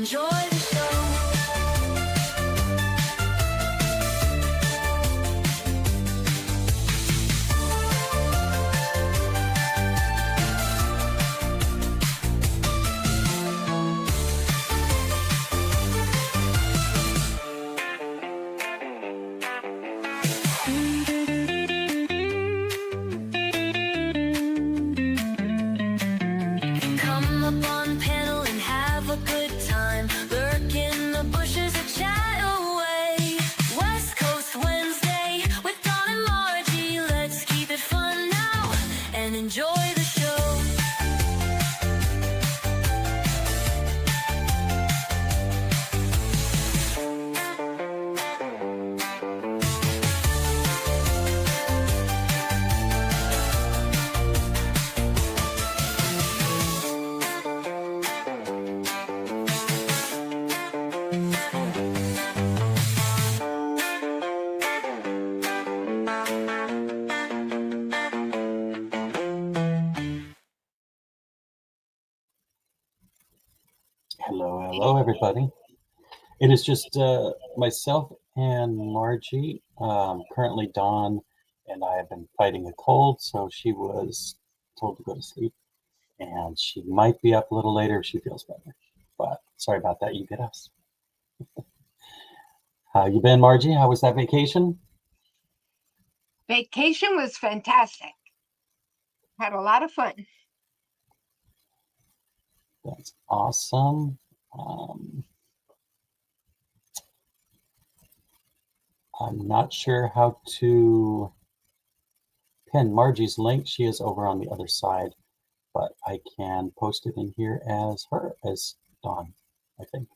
enjoy the show. Come up on panel and have a good time. Lurk in the bushes and chat away. West Coast Wednesday with Don and Margie. Let's keep it fun now and enjoy the show. Hello, everybody. It is just myself and Margie. Currently, Dawn and I have been fighting a cold, so she was told to go to sleep, and she might be up a little later if she feels better. But sorry about that. You get us. How you been, Margie? How was that vacation? Vacation was fantastic. Had a lot of fun. That's awesome. I'm not sure how to pin Margie's link. She is over on the other side, but I can post it in here as Dawn, I think.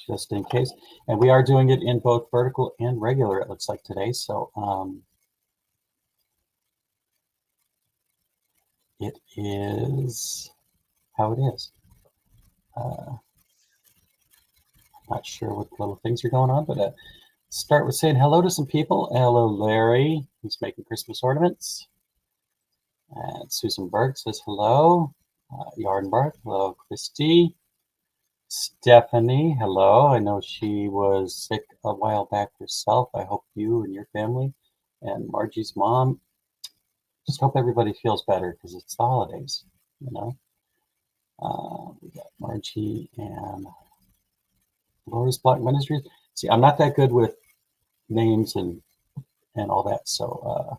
Just in case. And we are doing it in both vertical and regular, it looks like today. So it is how it is. Not sure what little things are going on, but start with saying hello to some people. Hello, Larry, who's making Christmas ornaments. And Susan Berg says hello. Yardenbark, hello, Christy. Stephanie, hello. I know she was sick a while back herself. I hope you and your family and Margie's mom, just hope everybody feels better because it's the holidays, you know. We got Margie and Laura's Black Ministries. See, I'm not that good with names and all that, so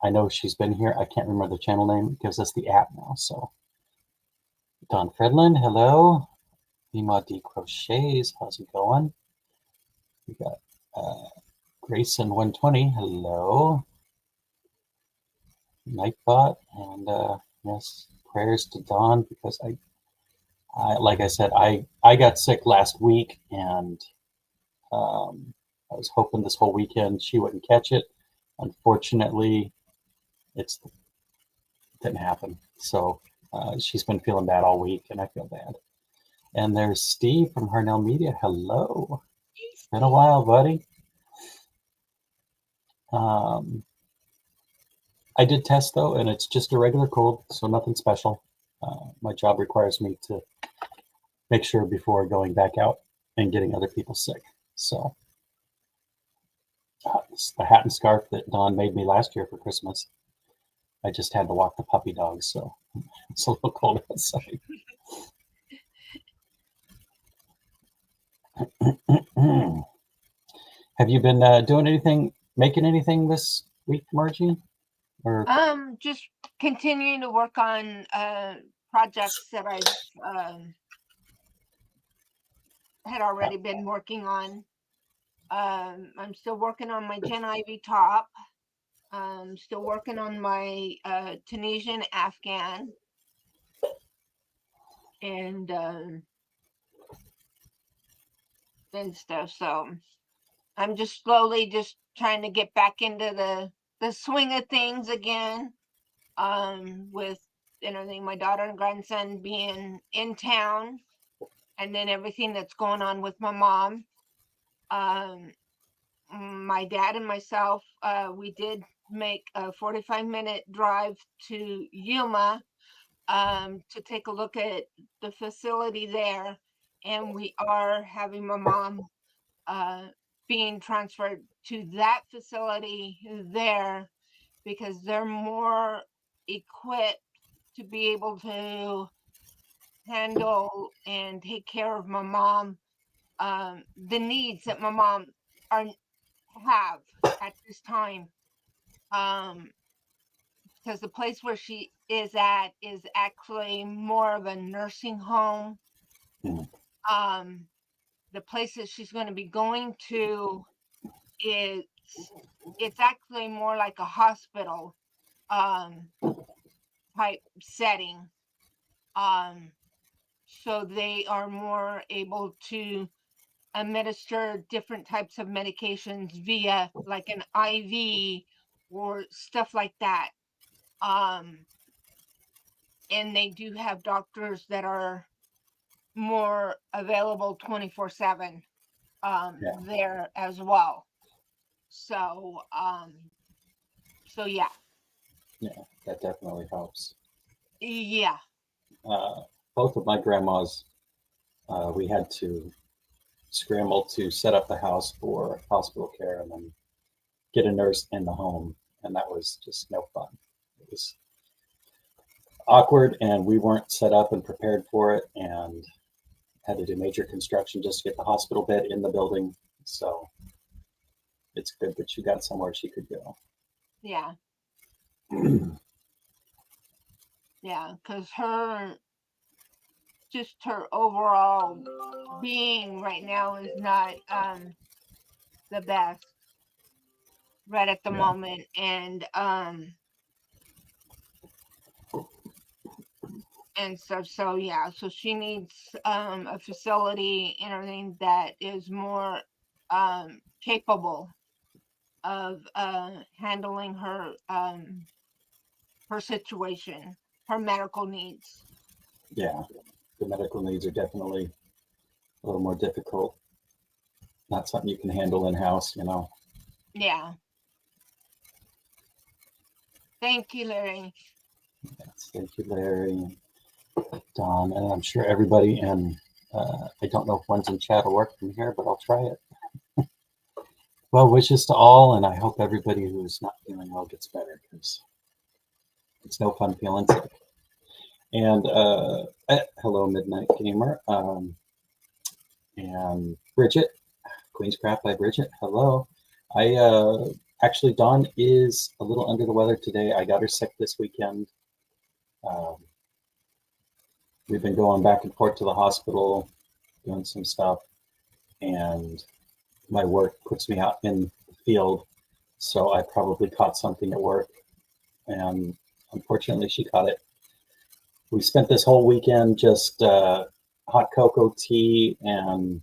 I know she's been here. I can't remember the channel name. It gives us the app now. So Don Fredlin, hello. Ema D Crochets, how's it going? We got Grayson 120, hello. Nightbot, and yes, prayers to Don because I like I said, I got sick last week, and I was hoping this whole weekend she wouldn't catch it. Unfortunately, it didn't happen. So she's been feeling bad all week, and I feel bad. And there's Steve from Harnell Media. Hello. It's been a while, buddy. I did test, though, and it's just a regular cold, so nothing special. My job requires me to make sure before going back out and getting other people sick. So it's the hat and scarf that Dawn made me last year for Christmas. I just had to walk the puppy dog, so it's a little cold outside. Have you been doing anything, making anything this week, Margie? Or just continuing to work on projects that I've had already been working on. I'm still working on my Gen Ivy top. Still working on my Tunisian Afghan, and stuff. So I'm just slowly just trying to get back into the swing of things again. With my daughter and grandson being in town, and then everything that's going on with my mom. My dad and myself, we did make a 45-minute drive to Yuma to take a look at the facility there. And we are having my mom being transferred to that facility there because they're more equipped to be able to handle and take care of my mom, the needs that my mom are have at this time. Because the place where she is at is actually more of a nursing home. Mm. The place that she's going to be going to is it's actually more like a hospital type setting. So they are more able to administer different types of medications via like an IV or stuff like that. And they do have doctors that are more available 24/7 there as well. So yeah. Yeah, that definitely helps. Yeah. Both of my grandmas, we had to scramble to set up the house for hospital care and then get a nurse in the home. And that was just no fun. It was awkward, and we weren't set up and prepared for it, and had to do major construction just to get the hospital bed in the building. So it's good that she got somewhere she could go. Yeah. Yeah, because just her overall being right now is not the best right at the moment. And so yeah, so she needs a facility and everything that is more capable of handling her situation, her medical needs. Yeah, the medical needs are definitely a little more difficult. Not something you can handle in house, you know. Yeah. Thank you, Larry. Yes, thank you, Larry, Don, and I'm sure everybody. And I don't know if one's in chat will work from here, but I'll try it. Well wishes to all, and I hope everybody who's not feeling well gets better, because it's no fun feeling sick. And hello, Midnight Gamer, and Bridget, Queen's Craft by Bridget. Hello. Actually, Dawn is a little under the weather today. I got her sick this weekend. We've been going back and forth to the hospital, doing some stuff, and my work puts me out in the field, so I probably caught something at work, and unfortunately she caught it. We spent this whole weekend just hot cocoa, tea, and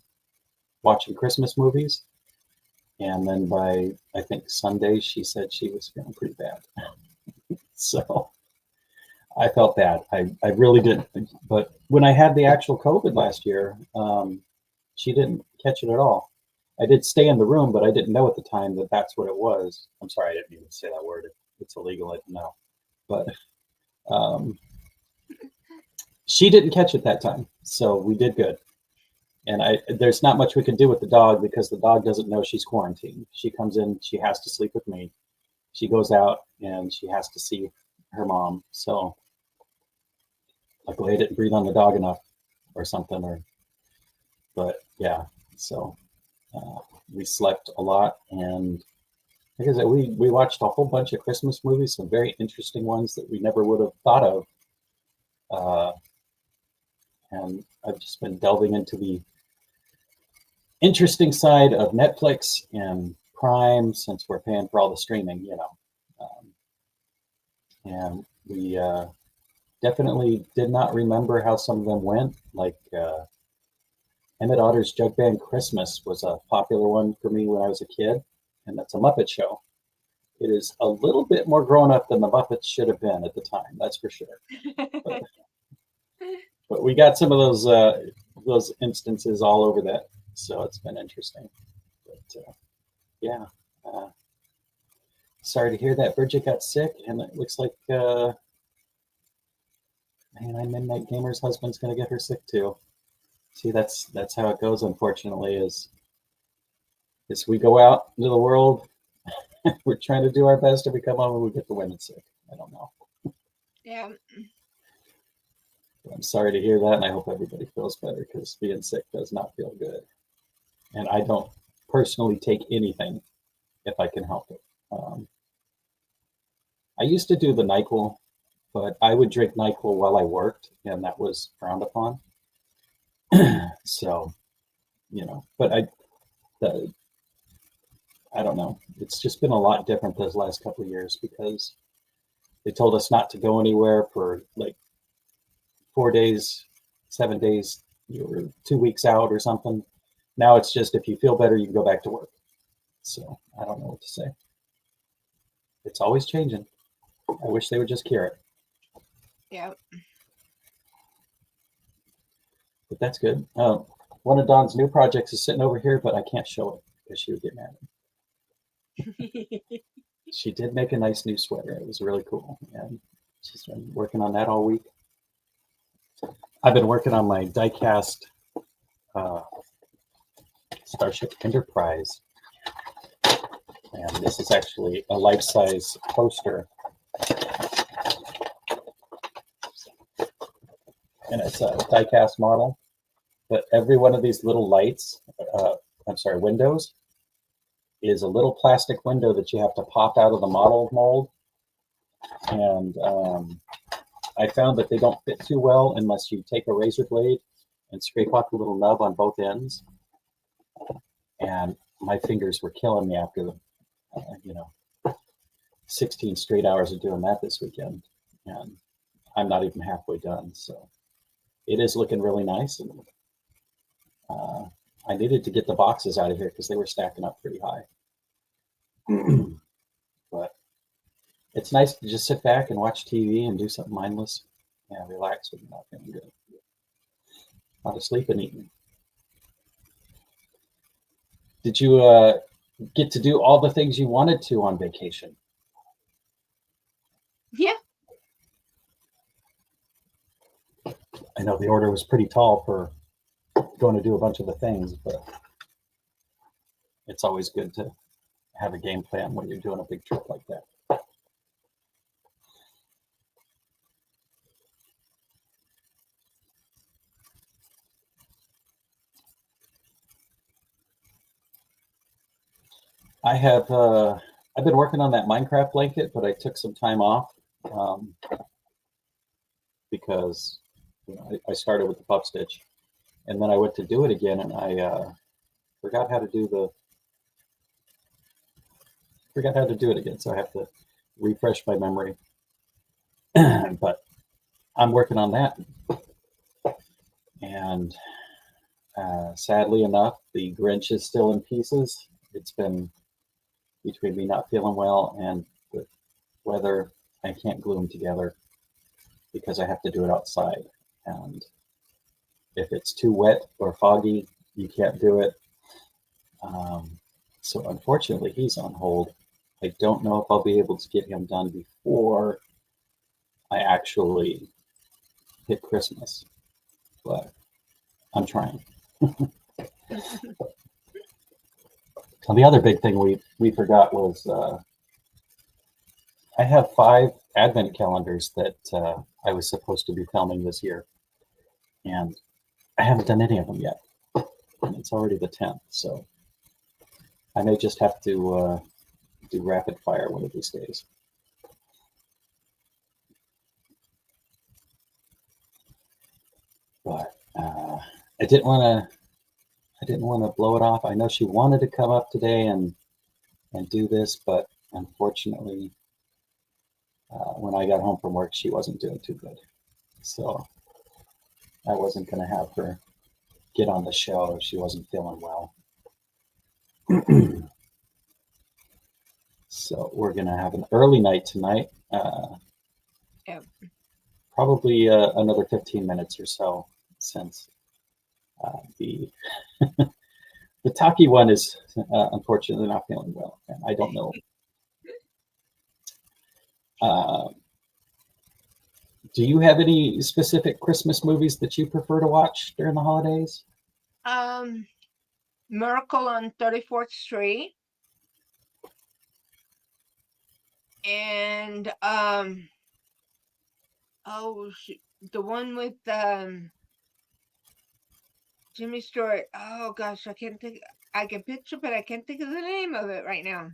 watching Christmas movies. And then by, I think, Sunday, she said she was feeling pretty bad. So I felt bad. I really did. But when I had the actual COVID last year, she didn't catch it at all. I did stay in the room, but I didn't know at the time that that's what it was. I'm sorry, I didn't even say that word. It's illegal, I don't know. But she didn't catch it that time, so we did good. And there's not much we can do with the dog because the dog doesn't know she's quarantined. She comes in, she has to sleep with me. She goes out and she has to see her mom. So luckily I didn't breathe on the dog enough or something. But yeah, so we slept a lot. And like I said, we watched a whole bunch of Christmas movies, some very interesting ones that we never would have thought of. And I've just been delving into the interesting side of Netflix and Prime, since we're paying for all the streaming, you know. And we definitely did not remember how some of them went. Like Emmett Otter's Jug Band Christmas was a popular one for me when I was a kid, and that's a Muppet show. It is a little bit more grown up than the Muppets should have been at the time, that's for sure. But we got some of those instances all over that, so it's been interesting. But yeah, sorry to hear that Bridget got sick, and it looks like man, Midnight Gamer's husband's gonna get her sick too. See, that's how it goes. Unfortunately, is we go out into the world, we're trying to do our best, and we come home and we get the women sick. I don't know. Yeah. I'm sorry to hear that, and I hope everybody feels better, because being sick does not feel good. And I don't personally take anything if I can help it. I used to do the NyQuil, but I would drink NyQuil while I worked, and that was frowned upon. So, but I don't know. It's just been a lot different those last couple of years, because they told us not to go anywhere for like 4 days, 7 days, you were 2 weeks out or something. Now it's just, if you feel better, you can go back to work. So I don't know what to say. It's always changing. I wish they would just cure it. Yeah. But that's good. One of Dawn's new projects is sitting over here, but I can't show it because she would get mad at me. She did make a nice new sweater. It was really cool. And she's been working on that all week. I've been working on my die-cast Starship Enterprise. And this is actually a life-size poster. And it's a die-cast model. But every one of these little lights, windows, is a little plastic window that you have to pop out of the model mold. And I found that they don't fit too well unless you take a razor blade and scrape off the little nub on both ends. And my fingers were killing me after 16 straight hours of doing that this weekend. And I'm not even halfway done. So it is looking really nice. And I needed to get the boxes out of here because they were stacking up pretty high. But it's nice to just sit back and watch TV and do something mindless and relax when you're not feeling good. A lot of sleep and eating. Did you get to do all the things you wanted to on vacation? Yeah. I know the order was pretty tall for going to do a bunch of the things, but it's always good to have a game plan when you're doing a big trip like that. I've been working on that Minecraft blanket, but I took some time off because I started with the puff stitch, and then I went to do it again, and I forgot how to do it again. So I have to refresh my memory. But I'm working on that, and sadly enough, the Grinch is still in pieces. It's been between me not feeling well and the weather, I can't glue them together because I have to do it outside. And if it's too wet or foggy, you can't do it. So unfortunately, he's on hold. I don't know if I'll be able to get him done before I actually hit Christmas, but I'm trying. So the other big thing we forgot was I have 5 advent calendars that I was supposed to be filming this year, and I haven't done any of them yet. And it's already the 10th, so I may just have to do rapid fire one of these days. But I didn't want to blow it off. I know she wanted to come up today and do this, but unfortunately, when I got home from work, she wasn't doing too good. So I wasn't going to have her get on the show if she wasn't feeling well. So we're going to have an early night tonight. Yep. Probably another 15 minutes or so, since the the Taki one is unfortunately not feeling well, and I don't know Uh, do you have any specific Christmas movies that you prefer to watch during the holidays? Miracle on 34th Street. And the one with Jimmy Stewart. Oh gosh, I can't think. I can picture, but I can't think of the name of it right now.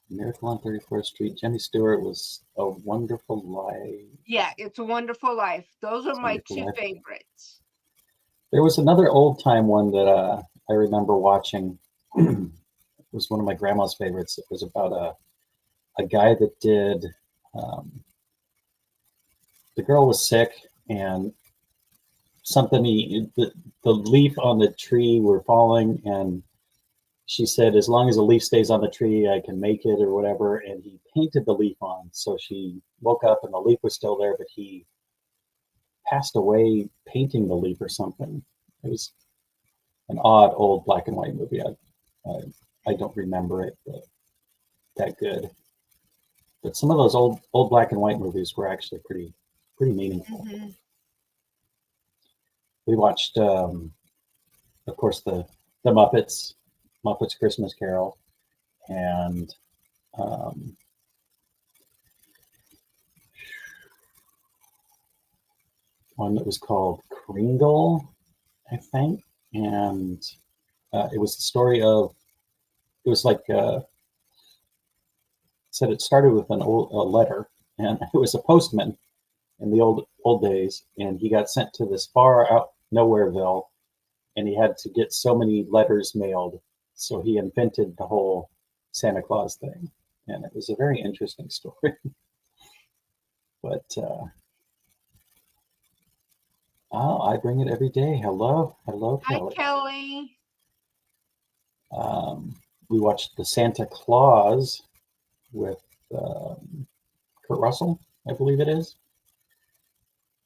Miracle on 34th Street. Jimmy Stewart was A Wonderful Life. Yeah, It's a Wonderful Life. Those are my Wonderful two Life. favorites. There was another old time one that I remember watching. It was one of my grandma's favorites. It was about a guy that did. The girl was sick, and something the leaf on the tree were falling, and she said, as long as the leaf stays on the tree, I can make it or whatever. And he painted the leaf on. So she woke up and the leaf was still there, but he passed away painting the leaf or something. It was an odd old black and white movie. I don't remember it that good. But some of those old black and white movies were actually pretty meaningful. Mm-hmm. We watched, of course, the Muppets Christmas Carol, and one that was called Kringle, I think, and it was the story of. It was like said it started with a letter, and it was a postman in the old days, and he got sent to this far out nowhereville, and he had to get so many letters mailed, so he invented the whole Santa Claus thing, and it was a very interesting story. But I bring it every day. Hello, Kelly. Hi, Kelly. We watched The Santa Claus with Kurt Russell, I believe it is.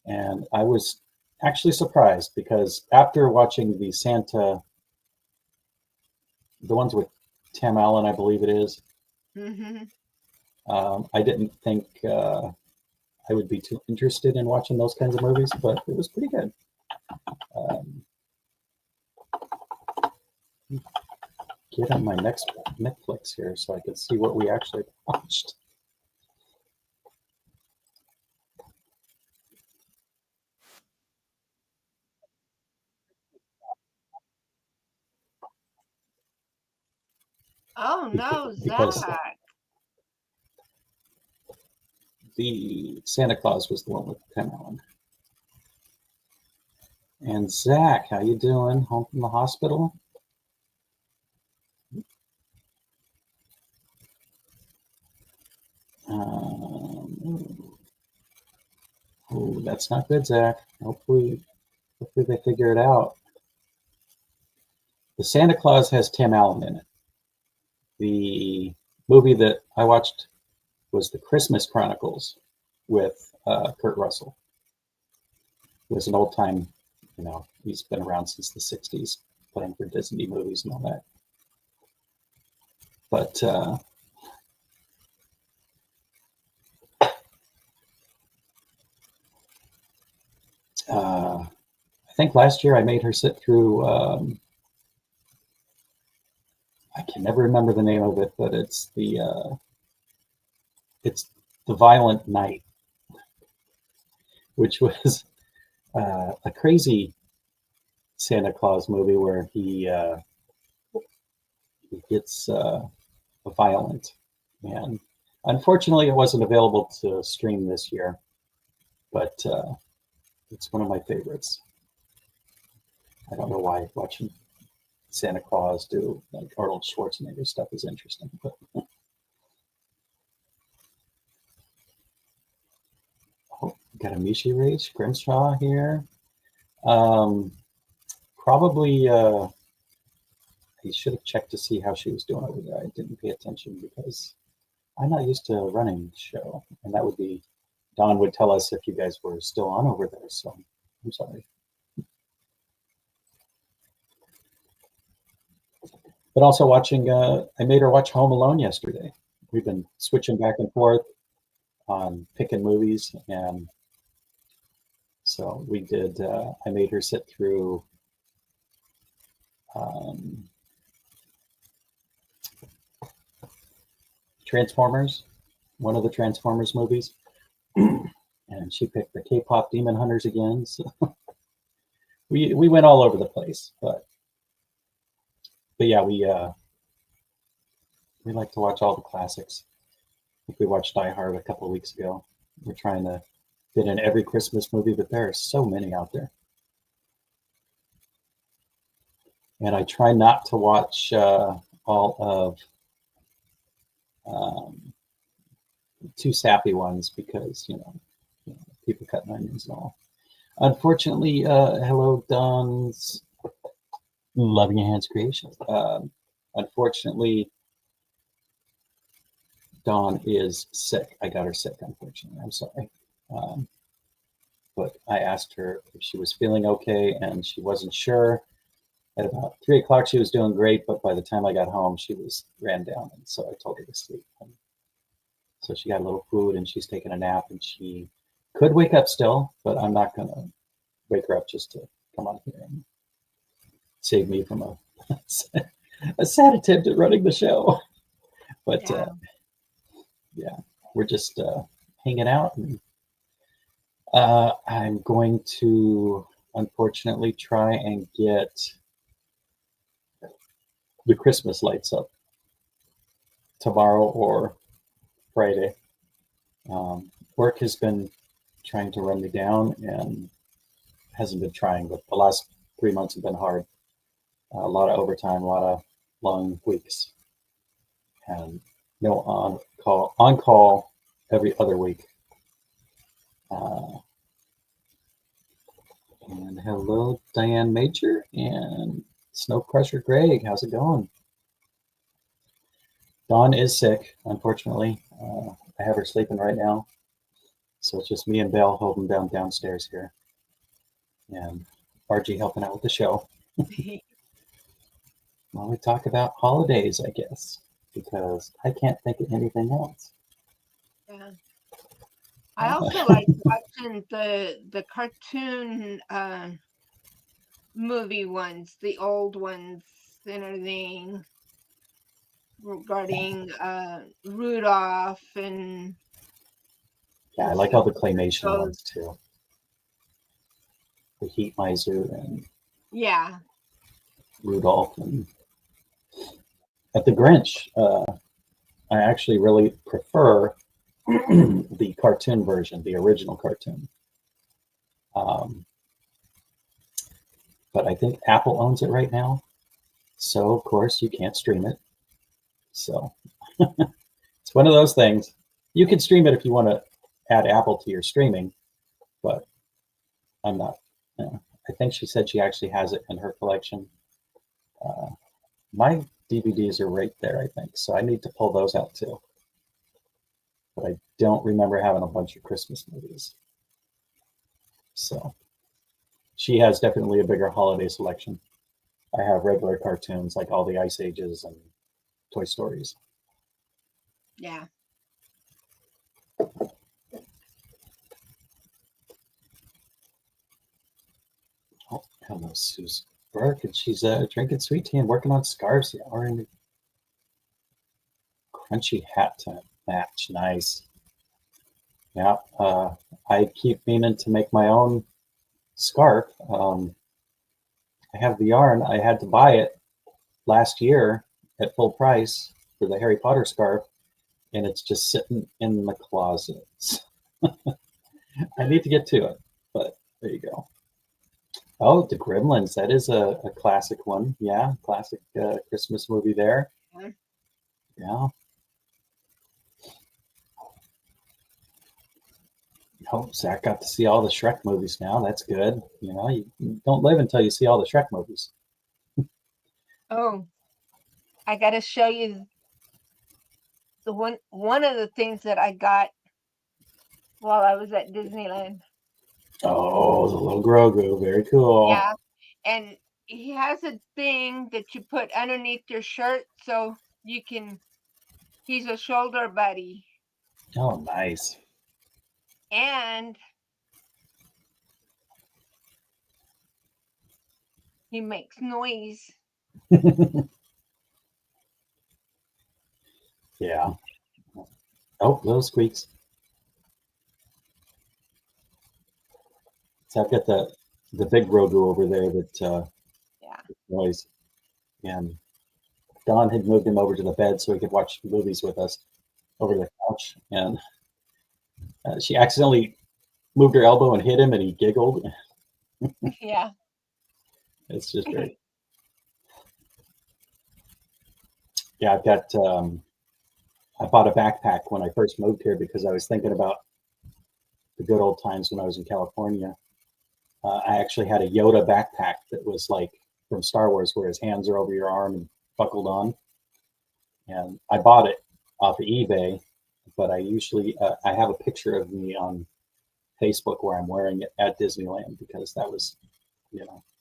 And I was actually surprised because after watching the ones with Tim Allen, I believe it is, Mm-hmm. I didn't think I would be too interested in watching those kinds of movies, but it was pretty good. Get on my next Netflix here so I can see what we actually watched. Oh no, Because Zach. the Santa Claus was the one with Tim Allen. And Zach, how you doing? Home from the hospital? Oh, that's not good, Zach. Hopefully they figure it out. The Santa Claus has Tim Allen in it. The movie that I watched was The Christmas Chronicles with Kurt Russell. It was an old time, he's been around since the 60s, playing for Disney movies and all that. But I think last year I made her sit through, I can never remember the name of it, but it's the Violent Night, which was a crazy Santa Claus movie where he gets violent, and unfortunately it wasn't available to stream this year, but it's one of my favorites. I don't know why watching Santa Claus do like Arnold Schwarzenegger stuff is interesting, but got a Mishi Rage Grimshaw here. Probably he should have checked to see how she was doing over there. I didn't pay attention because I'm not used to running the show, and that would be Don would tell us if you guys were still on over there. So I'm sorry. But also watching, I made her watch Home Alone yesterday. We've been switching back and forth on picking movies, and so we did. I made her sit through um, Transformers, one of the Transformers movies, and she picked the K-pop Demon Hunters again. So we went all over the place, but yeah, we like to watch all the classics. I think we watched Die Hard a couple of weeks ago. We're trying to fit in every Christmas movie, but there are so many out there. And I try not to watch all of too sappy ones because people cutting onions and all. Unfortunately, hello Don's Loving Your Hands Creations. Unfortunately, Dawn is sick. I got her sick. Unfortunately, I'm sorry. But I asked her if she was feeling okay, and she wasn't sure. At about 3 o'clock, she was doing great, but by the time I got home, she was ran down, and so I told her to sleep. And so she got a little food, and she's taking a nap, and she could wake up still, but I'm not going to wake her up just to come on here and save me from a sad attempt at running the show. But yeah, we're just hanging out, and I'm going to unfortunately try and get the Christmas lights up tomorrow or Friday. Work has been trying to run me down and hasn't been trying, but the last 3 months have been hard. A lot of overtime, a lot of long weeks, and no on call every other week. And hello, Diane Major and Snow Crusher Greg. How's it going? Dawn is sick, unfortunately. I have her sleeping right now. So it's just me and Belle holding down downstairs here. And Archie helping out with the show. Well, we talk about holidays, I guess, because I can't think of anything else. Yeah. I also like watching the cartoon movie ones, the old ones and everything regarding Rudolph and Yeah, I like all the claymation ones too. The Heat Miser and yeah, Rudolph and the Grinch. I actually really prefer the cartoon version, the original cartoon. But I think Apple owns it right now, so of course you can't stream it. So it's one of those things. You can stream it if you want to add Apple to your streaming, but I'm not. I think she said she actually has it in her collection. My DVDs are right there, I think, so I need to pull those out too. But I don't remember having a bunch of Christmas movies. So she has definitely a bigger holiday selection. I have regular cartoons like all the Ice Ages and Toy Stories. yeah. Oh, hello, Suze Burke, and she's drinking sweet tea and working on scarves. Yeah, or in crunchy hat to match. Nice. Yeah, I keep meaning to make my own scarf. I have the yarn. I had to buy it last year at full price for the Harry Potter scarf, and it's just sitting in the closet. I need to get to it, but there you go. Oh, the Gremlins. That is a classic one. Yeah, classic Christmas movie there. Yeah. Oh, Zach got to see all the Shrek movies now. That's good. You know, you don't live until you see all the Shrek movies. Oh, I got to show you the one of the things that I got while I was at Disneyland. Oh, the little Grogu. Very cool. Yeah, and he has a thing that you put underneath your shirt so you can. He's a shoulder buddy, Oh, nice. and he makes noise. Yeah. Oh, little squeaks. So I've got the big Rogu over there that Yeah, noise, and Don had moved him over to the bed so he could watch movies with us over the couch, and she accidentally moved her elbow and hit him, and he giggled. yeah, It's just great. Yeah, I've got. I bought a backpack when I first moved here because I was thinking about the good old times when I was in California. I actually had a Yoda backpack that was like from Star Wars, where his hands are over your arm and buckled on. And I bought it off of eBay, but I usually I have a picture of me on Facebook where I'm wearing it at Disneyland because that was,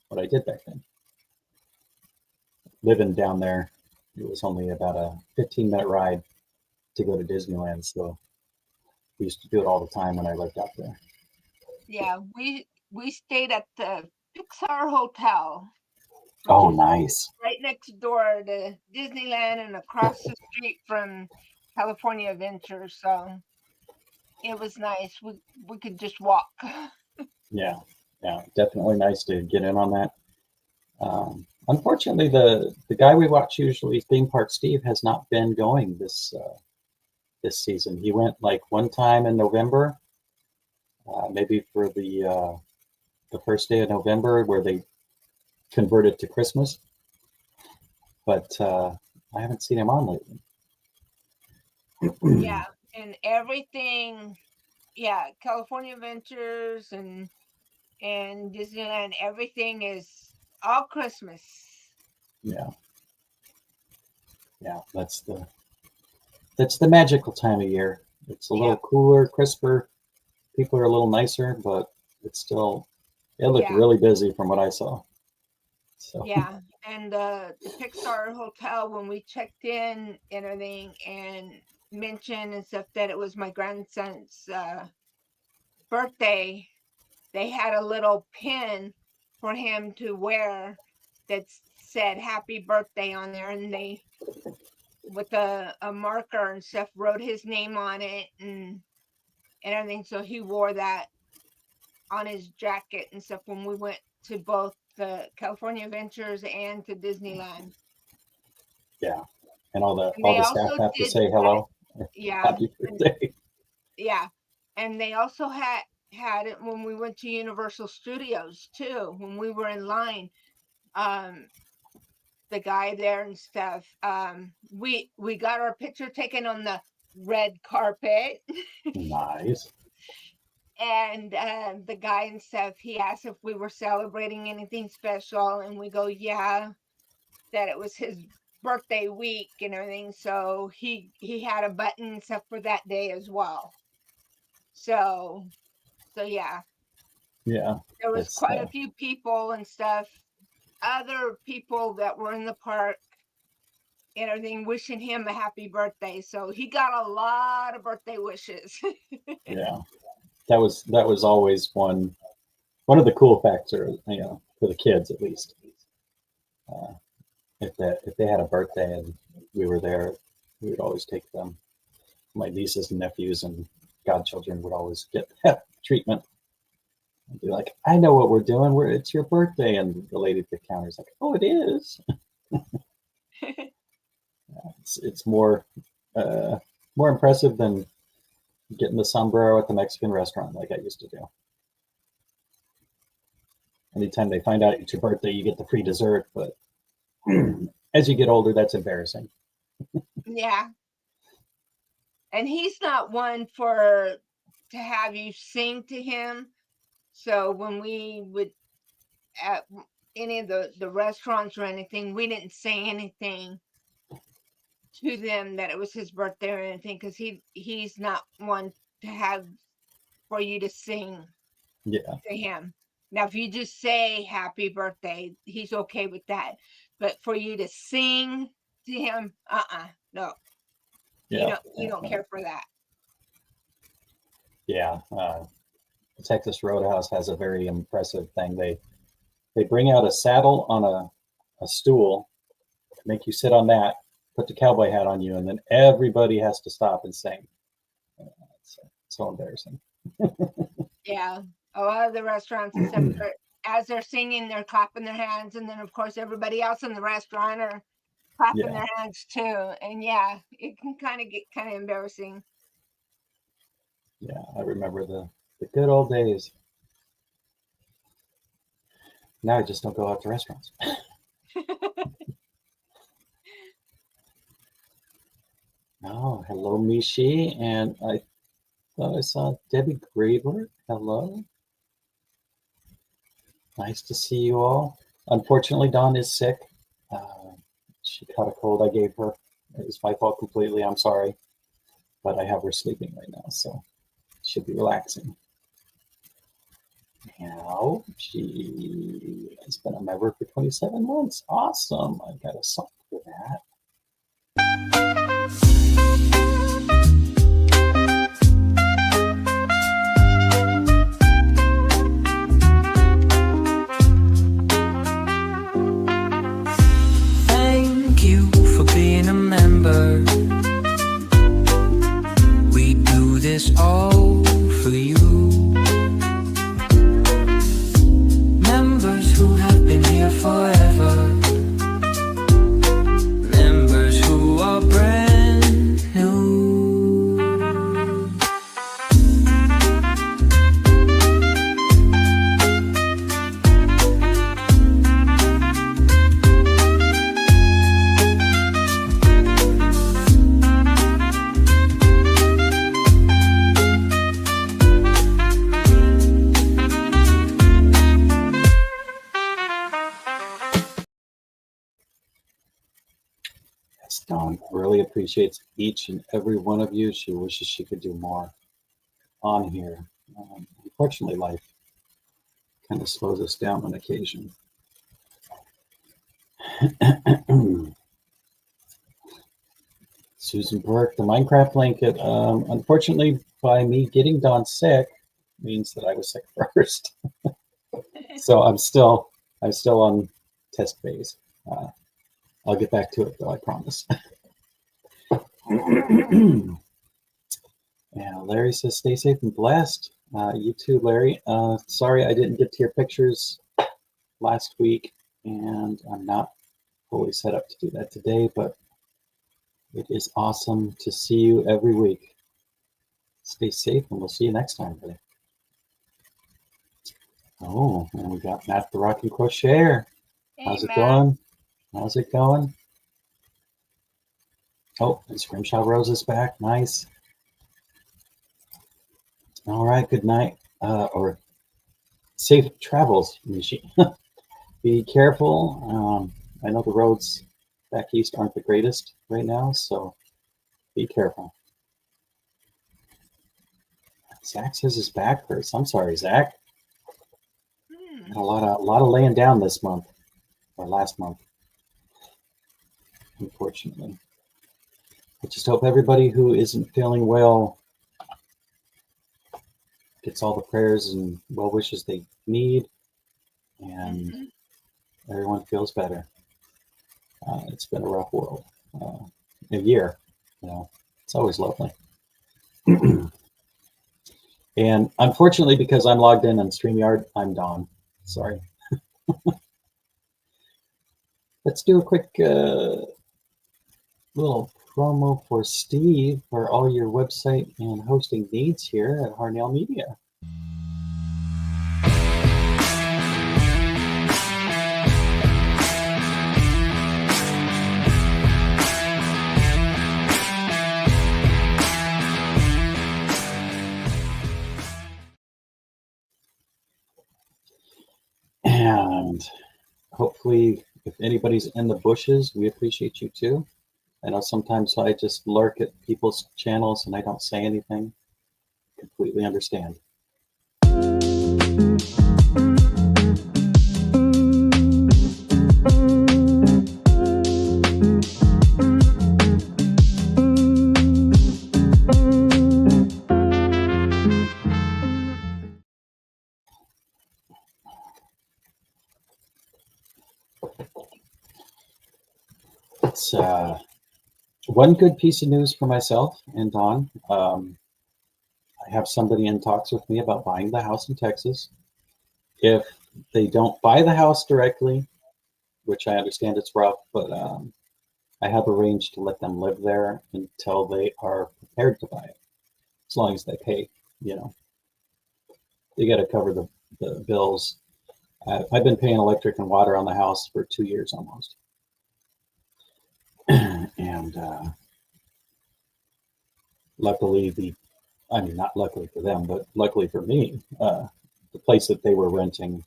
what I did back then. Living down there, it was only about a 15-minute ride to go to Disneyland, so we used to do it all the time when I lived out there. yeah. We stayed at the Pixar Hotel, which Oh, is nice. right next door to Disneyland and across the street from California Adventure. So it was nice. We could just walk. Yeah, yeah, definitely nice to get in on that. Unfortunately, the guy we watch usually, Theme Park Steve, has not been going this season. He went like one time in November, maybe for the first day of November where they converted to Christmas, but I haven't seen him on lately. Yeah, and everything. Yeah, California Adventures and Disneyland. Everything is all Christmas. Yeah, yeah, that's the magical time of year. It's a little Yeah, cooler, crisper. People are a little nicer, but it's still it looked yeah, really busy from what I saw. So yeah. And the Pixar Hotel, when we checked in and everything, and mentioned and stuff that it was my grandson's birthday, they had a little pin for him to wear that said "Happy Birthday" on there, and they with a marker and stuff wrote his name on it and everything. So he wore that on his jacket and stuff when we went to both the California Adventures and to Disneyland. yeah, and all the And all they the staff also have to did say that, hello, yeah, happy and birthday. yeah, and they also had it when we went to Universal Studios too. When we were in line, um, the guy there and stuff, we got our picture taken on the red carpet. Nice. And the guy and stuff, he asked if we were celebrating anything special, and we go, yeah, that it was his birthday week and everything. So he had a button and stuff for that day as well. So yeah, Yeah, there was that's quite a few people and stuff, other people that were in the park and everything, wishing him a happy birthday. So he got a lot of birthday wishes. yeah. That was always one of the cool facts, or for the kids at least. Uh, if they had a birthday and we were there, we would always take them. My nieces and nephews and godchildren would always get that treatment. And be like, I know what we're doing. It's your birthday, and the lady at the counter is like, oh, it is. It's more impressive than getting the sombrero at the Mexican restaurant like I used to do. Anytime they find out it's your birthday, you get the free dessert. But as you get older, that's embarrassing. Yeah. And he's not one for to have you sing to him. So when we would at any of the restaurants or anything, we didn't say anything to them that it was his birthday or anything because he's not one to have for you to sing Yeah, to him. Now, if you just say happy birthday, he's okay with that. But for you to sing to him, no, Yeah, you don't care for that. yeah. The Texas Roadhouse has a very impressive thing. They bring out a saddle on a stool, make you sit on that, put the cowboy hat on you, and then everybody has to stop and sing. It's so embarrassing. Yeah, a lot of the restaurants, except for as they're singing, they're clapping their hands, and then of course everybody else in the restaurant are clapping Yeah. their hands too. And yeah, it can kind of get kind of embarrassing. Yeah, I remember the good old days. Now I just don't go out to restaurants. Oh, hello, Mishi. And I thought I saw Debbie Graver. Hello. Nice to see you all. Unfortunately, Dawn is sick. She caught a cold I gave her. It was my fault completely. I'm sorry. But I have her sleeping right now, so she'll be relaxing. Now, she has been a member for 27 months. Awesome. I got a song for that. Thank you for being a member. We do this all for you. Members who have been here forever. Members who are brand new. Yes, Dawn really appreciates each and every one of you. She wishes she could do more on here. Unfortunately, life kind of slows us down on occasion. Susan Burke, the Minecraft blanket. Unfortunately, by me getting Dawn sick means that I was sick first. So I'm still on test phase. I'll get back to it though, I promise. Yeah, Larry says, stay safe and blessed. You too, Larry. Sorry I didn't get to your pictures last week, and I'm not fully set up to do that today, but it is awesome to see you every week. Stay safe, and we'll see you next time, buddy. Oh, and we got Matt the Rocking Crocheter. How's it going? How's it going? Oh, and Scrimshaw Rose is back. Nice. All right, good night. Or safe travels, Mishi. Be careful. I know the roads back east aren't the greatest right now, so be careful. Zach says his back hurts. I'm sorry, Zach. Had a lot of laying down this month or last month, unfortunately. I just hope everybody who isn't feeling well gets all the prayers and well wishes they need, and everyone feels better. It's been a rough world. A year, it's always lovely. And unfortunately, because I'm logged in on StreamYard, I'm Dawn. Sorry. Let's do a quick little promo for Steve for all your website and hosting needs here at Harnell Media. And hopefully, if anybody's in the bushes, we appreciate you too. I know sometimes I just lurk at people's channels and I don't say anything. Completely understand. it's one good piece of news for myself and Don. I have somebody in talks with me about buying the house in Texas. If they don't buy the house directly, which I understand it's rough, but I have arranged to let them live there until they are prepared to buy it, as long as they pay. You know, they got to cover the bills. I've been paying electric and water on the house for 2 years almost, and luckily I mean, not luckily for them, but luckily for me, the place that they were renting,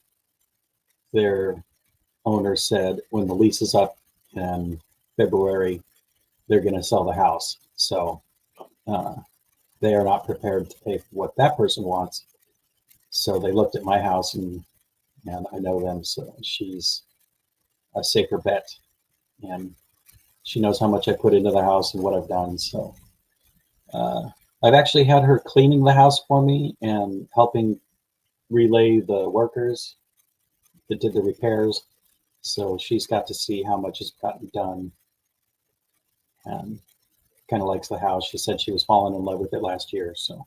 their owner said when the lease is up in February, they're going to sell the house. So they are not prepared to pay for what that person wants. So they looked at my house, and I know them, so she's a safer bet, and she knows how much I put into the house and what I've done. So I've actually had her cleaning the house for me and helping relay the workers that did the repairs. So she's got to see how much has gotten done, and kind of likes the house. She said she was falling in love with it last year. So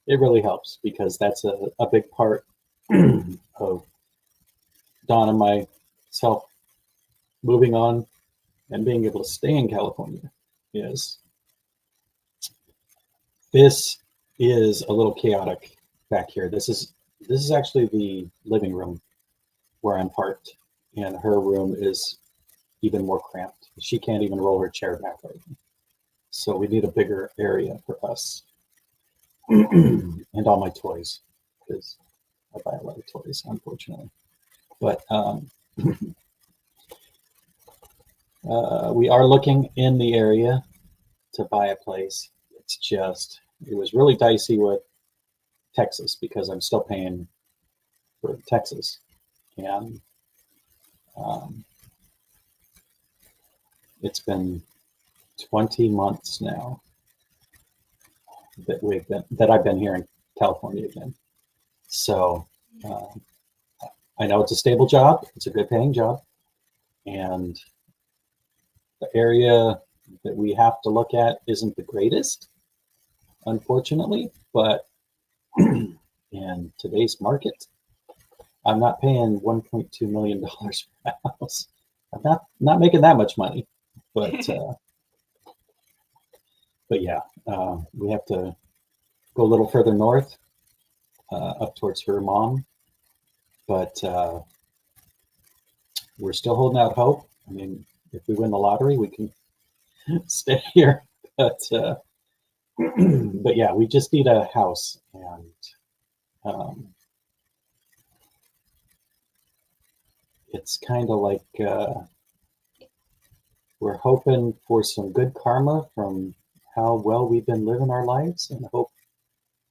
it really helps, because that's a big part of Don and myself moving on and being able to stay in California. This is a little chaotic back here. This is actually the living room where I'm parked, and her room is even more cramped. She can't even roll her chair back right now. So we need a bigger area for us. And all my toys, because I buy a lot of toys, unfortunately. But we are looking in the area to buy a place. It was really dicey with Texas, because I'm still paying for Texas. And it's been 20 months now that I've been here in California again. So I know it's a stable job. It's a good paying job. And the area that we have to look at isn't the greatest, unfortunately, but in today's market, I'm not paying $1.2 million for a house. I'm not making that much money, but yeah, we have to go a little further north, up towards her mom, but we're still holding out hope. I mean, if we win the lottery, we can stay here, but but yeah, we just need a house, and it's kind of like we're hoping for some good karma from how well we've been living our lives, and hope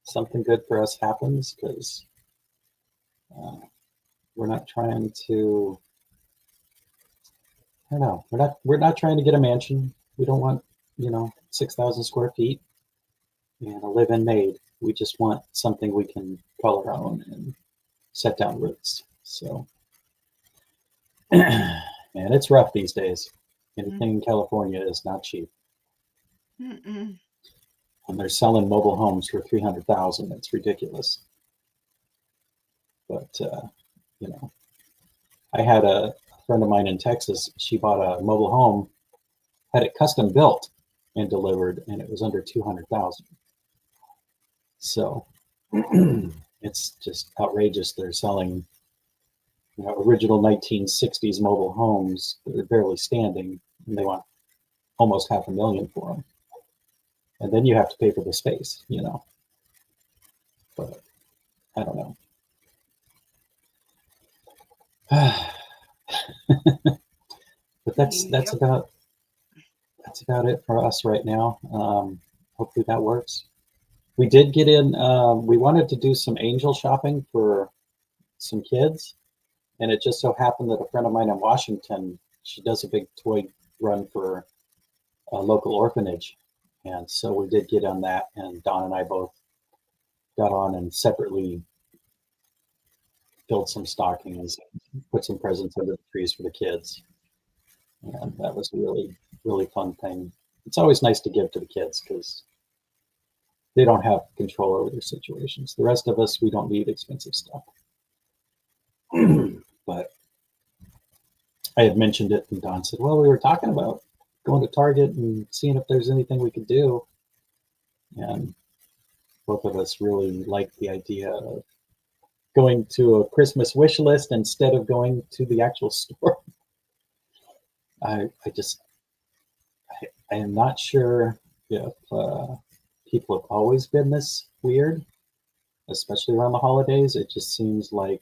something good for us happens, because we're not trying to, I don't know, we're not trying to get a mansion. We don't want 6,000 square feet and a live-in maid. We just want something we can call our own and set down roots. So and it's rough these days. Anything in California is not cheap. Mm-mm. And they're selling mobile homes for $300,000. It's ridiculous. But I had a friend of mine in Texas. She bought a mobile home, had it custom built and delivered, and it was under $200,000. So it's just outrageous. They're selling original 1960s mobile homes that are barely standing, and they want almost $500,000 for them. And then you have to pay for the space, But I don't know. But that's about it for us right now. Hopefully that works. We did get in. We wanted to do some angel shopping for some kids, and it just so happened that a friend of mine in Washington, she does a big toy run for a local orphanage, and so we did get on that. And Don and I both got on and separately filled some stockings, put some presents under the trees for the kids. And that was a really, really fun thing. It's always nice to give to the kids because they don't have control over their situations. The rest of us, we don't need expensive stuff. But I had mentioned it, and Don said, well, we were talking about going to Target and seeing if there's anything we could do. And both of us really liked the idea of going to a Christmas wish list instead of going to the actual store. I am not sure if people have always been this weird, especially around the holidays. It just seems like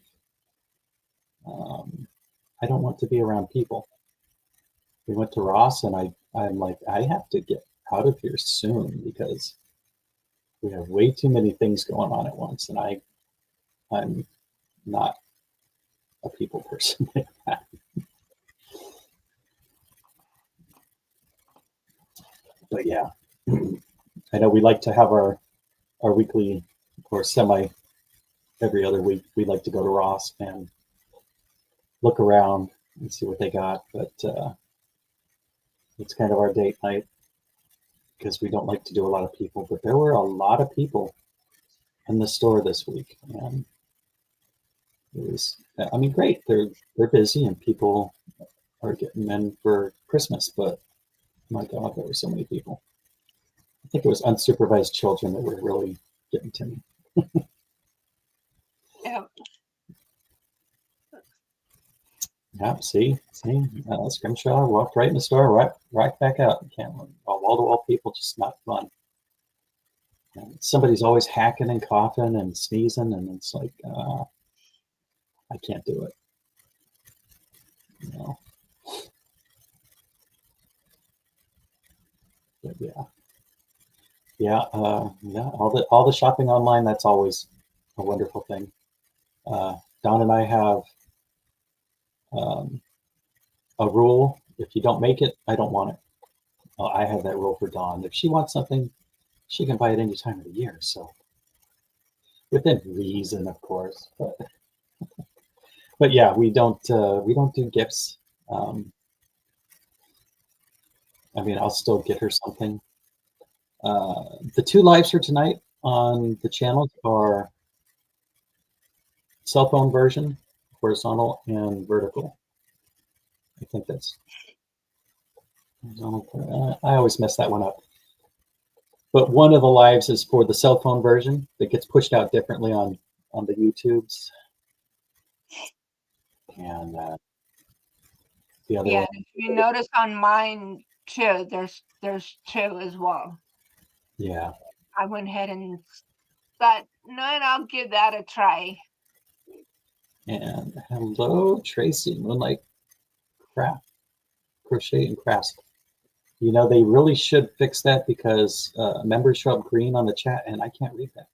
I don't want to be around people. We went to Ross, and I'm like, I have to get out of here soon because we have way too many things going on at once, and I'm not a people person like that. But yeah, I know we like to have our weekly or semi every other week. We like to go to Ross and look around and see what they got, but it's kind of our date night because we don't like to do a lot of people. But there were a lot of people in the store this week, and it was, I mean, great. They're busy and people are getting in for Christmas, but my God, there were so many people. I think it was unsupervised children that were really getting to me. Yeah. Yeah, see, Scrimshaw walked right in the store, right back out. Wall-to-wall people, just not fun. And somebody's always hacking and coughing and sneezing, and it's like, I can't do it. You know. But yeah. All the shopping online. That's always a wonderful thing. Don and I have a rule: if you don't make it, I don't want it. I have that rule for Dawn. If she wants something, she can buy it any time of the year. So within reason, of course. But yeah, we don't do gifts. I mean, I'll still get her something. The two lives for tonight on the channels are cell phone version, horizontal and vertical. I think that's horizontal. I always mess that one up. But one of the lives is for the cell phone version that gets pushed out differently on the YouTubes. And the other one. If you notice on mine too, there's two as well. Yeah. I went ahead and thought, no, I'll give that a try. And hello, Tracy, Moonlight Craft, Crochet and Crafts. You know, they really should fix that because members show up green on the chat and I can't read that.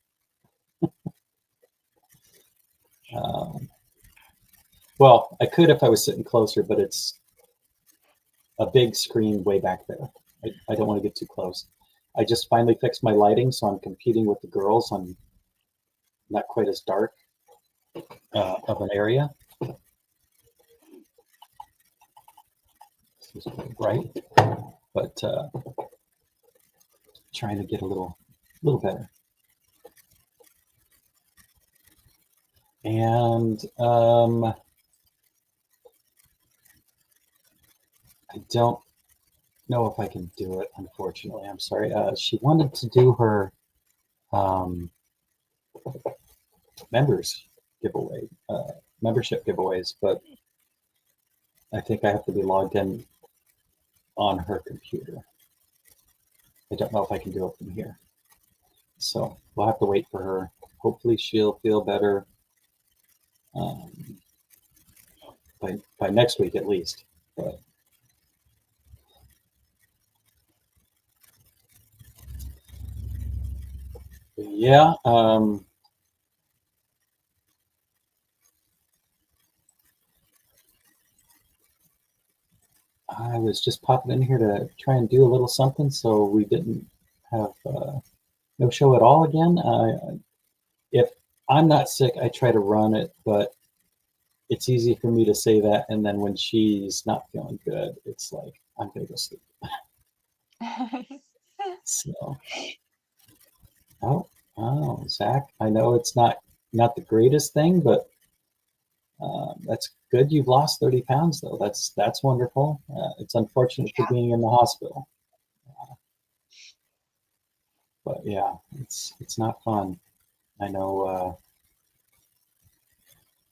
Well, I could if I was sitting closer, but it's a big screen way back there. I don't want to get too close. I just finally fixed my lighting, so I'm competing with the girls. I'm not quite as dark of an area. This is bright, but trying to get a little better. And I don't know if I can do it, unfortunately. I'm sorry. She wanted to do her members giveaway, membership giveaways, but I think I have to be logged in on her computer. I don't know if I can do it from here. So we'll have to wait for her. Hopefully she'll feel better by next week at least. But yeah, I was just popping in here to try and do a little something, so we didn't have no show at all again. If I'm not sick, I try to run it, but it's easy for me to say that, and then when she's not feeling good, it's like I'm gonna go sleep. So, oh, Zach, I know it's not the greatest thing, but that's good. You've lost 30 pounds, though. That's wonderful. It's unfortunate for Yeah. being in the hospital, but yeah, it's not fun. I know.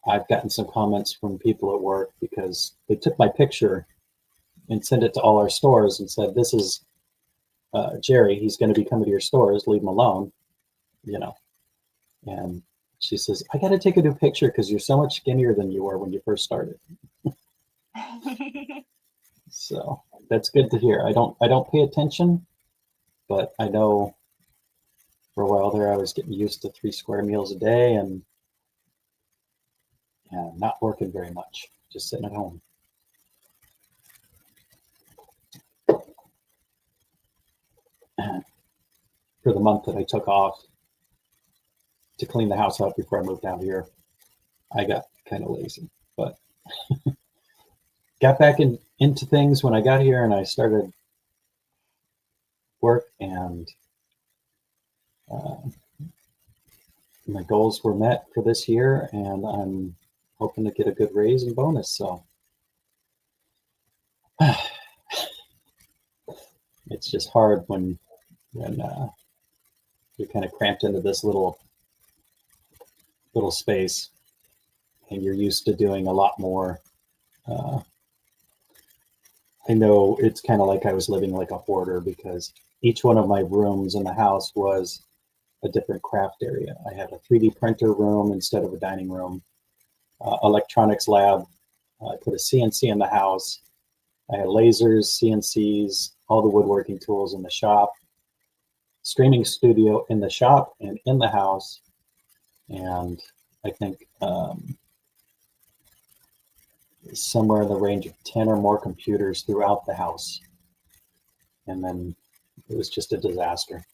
I've gotten some comments from people at work because they took my picture and sent it to all our stores and said, "This is Jerry. He's going to be coming to your stores. Leave him alone." You know, and she says, "I got to take a new picture because you're so much skinnier than you were when you first started." So that's good to hear. I don't pay attention, but I know for a while there I was getting used to 3 square meals a day and not working very much, just sitting at home. For the month that I took off to clean the house up before I moved out here, I got kind of lazy, but got back into things when I got here and I started work, and my goals were met for this year, and I'm hoping to get a good raise and bonus. So it's just hard when you're kind of cramped into this little space and you're used to doing a lot more. I know it's kind of like I was living like a hoarder because each one of my rooms in the house was a different craft area. I had a 3D printer room instead of a dining room, electronics lab. I put a CNC in the house. I had lasers, CNCs, all the woodworking tools in the shop, streaming studio in the shop and in the house. And I think somewhere in the range of 10 or more computers throughout the house. And then it was just a disaster.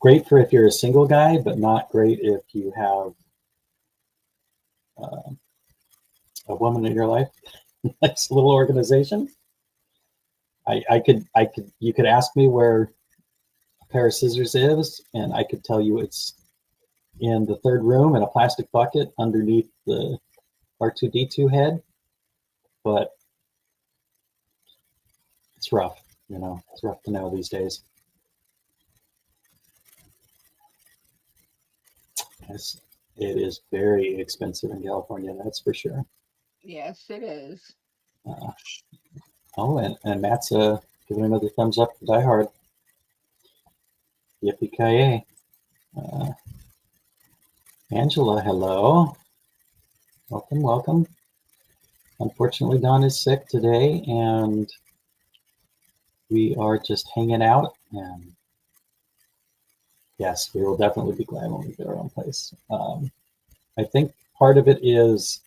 Great for if you're a single guy, but not great if you have a woman in your life. Nice little organization. You could ask me where a pair of scissors is, and I could tell you it's in the third room in a plastic bucket underneath the R2D2 head, but it's rough, it's rough to know these days. Yes, it is very expensive in California, that's for sure. Yes, it is. And Matt's giving another thumbs up for Die Hard. Yippee-ki-yay. Angela, hello. Welcome. Unfortunately, Don is sick today, and we are just hanging out. And yes, we will definitely be glad when we get our own place. I think part of it is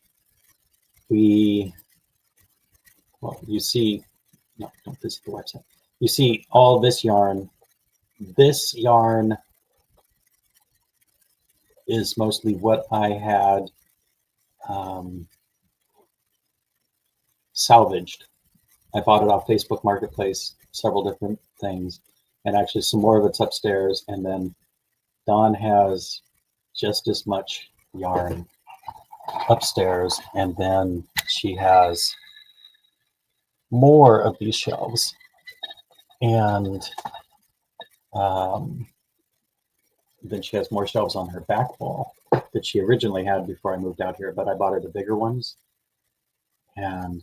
you see, no, don't visit the website. You see all this yarn. This yarn is mostly what I had salvaged. I bought it off Facebook Marketplace, several different things, and actually some more of it's upstairs. And then Dawn has just as much yarn upstairs, and then she has more of these shelves. And then she has more shelves on her back wall that she originally had before I moved out here, but I bought her the bigger ones. And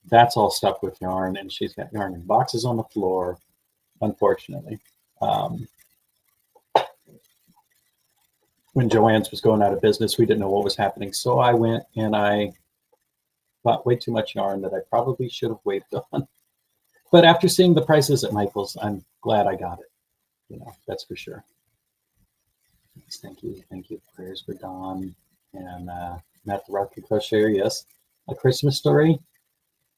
that's all stuffed with yarn, and she's got yarn in boxes on the floor, unfortunately. When Joann's was going out of business, we didn't know what was happening. So I went and I bought way too much yarn that I probably should have waited on. But after seeing the prices at Michael's, I'm glad I got it. That's for sure. Yes, thank you. Prayers for Dawn and Matt the Rocky Crocheter. Yes, A Christmas Story.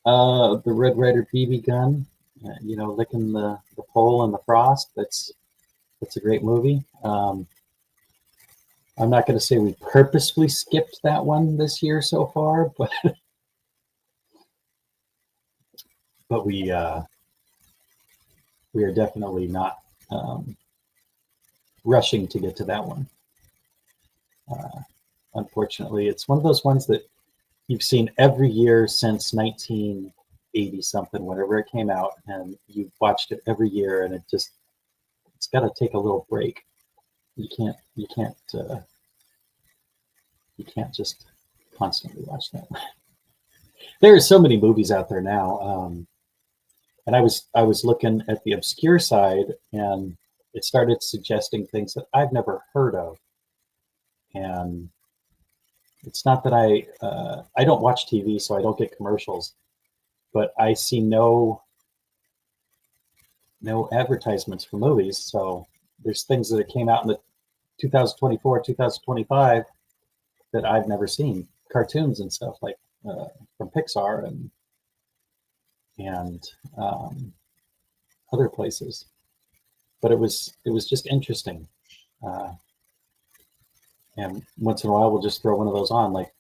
The Red Ryder BB gun. Licking the pole in the frost. That's a great movie. I'm not going to say we purposefully skipped that one this year so far, but we are definitely not rushing to get to that one. Unfortunately, it's one of those ones that you've seen every year since 1980 something, whenever it came out, and you've watched it every year, and it's got to take a little break. You can't just constantly watch that. There are so many movies out there now, and I was looking at the obscure side, and it started suggesting things that I've never heard of. And it's not that I don't watch TV, so I don't get commercials, but I see no advertisements for movies. So there's things that came out in the 2024, 2025 that I've never seen, cartoons and stuff like from Pixar and other places. But it was just interesting. And once in a while, we'll just throw one of those on, like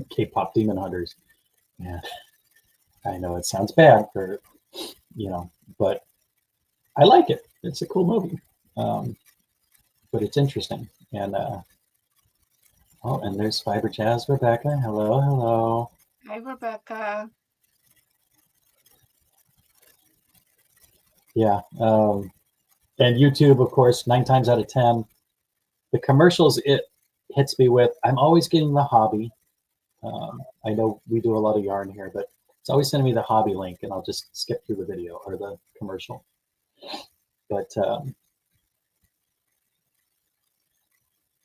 K-pop Demon Hunters. Yeah, I know it sounds bad for, but I like it. It's a cool movie, but it's interesting. And and there's Fiber Jazz Rebecca. Hello, hello. Hi, Rebecca. Yeah, and YouTube, of course, 9 times out of 10. The commercials it hits me with. I'm always getting the hobby. I know we do a lot of yarn here, but it's always sending me the hobby link, and I'll just skip through the video or the commercial. But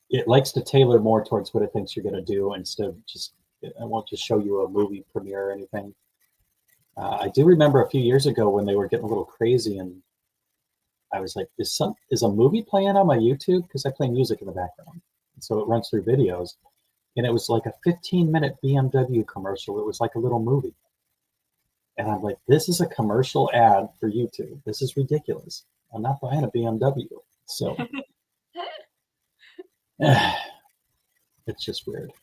it likes to tailor more towards what it thinks you're going to do instead of just, I won't just show you a movie premiere or anything. I do remember a few years ago when they were getting a little crazy, and I was like, is a movie playing on my YouTube? Because I play music in the background. And so it runs through videos. And it was like a 15-minute BMW commercial. It was like a little movie. And I'm like, this is a commercial ad for YouTube. This is ridiculous. I'm not buying a BMW. So it's just weird.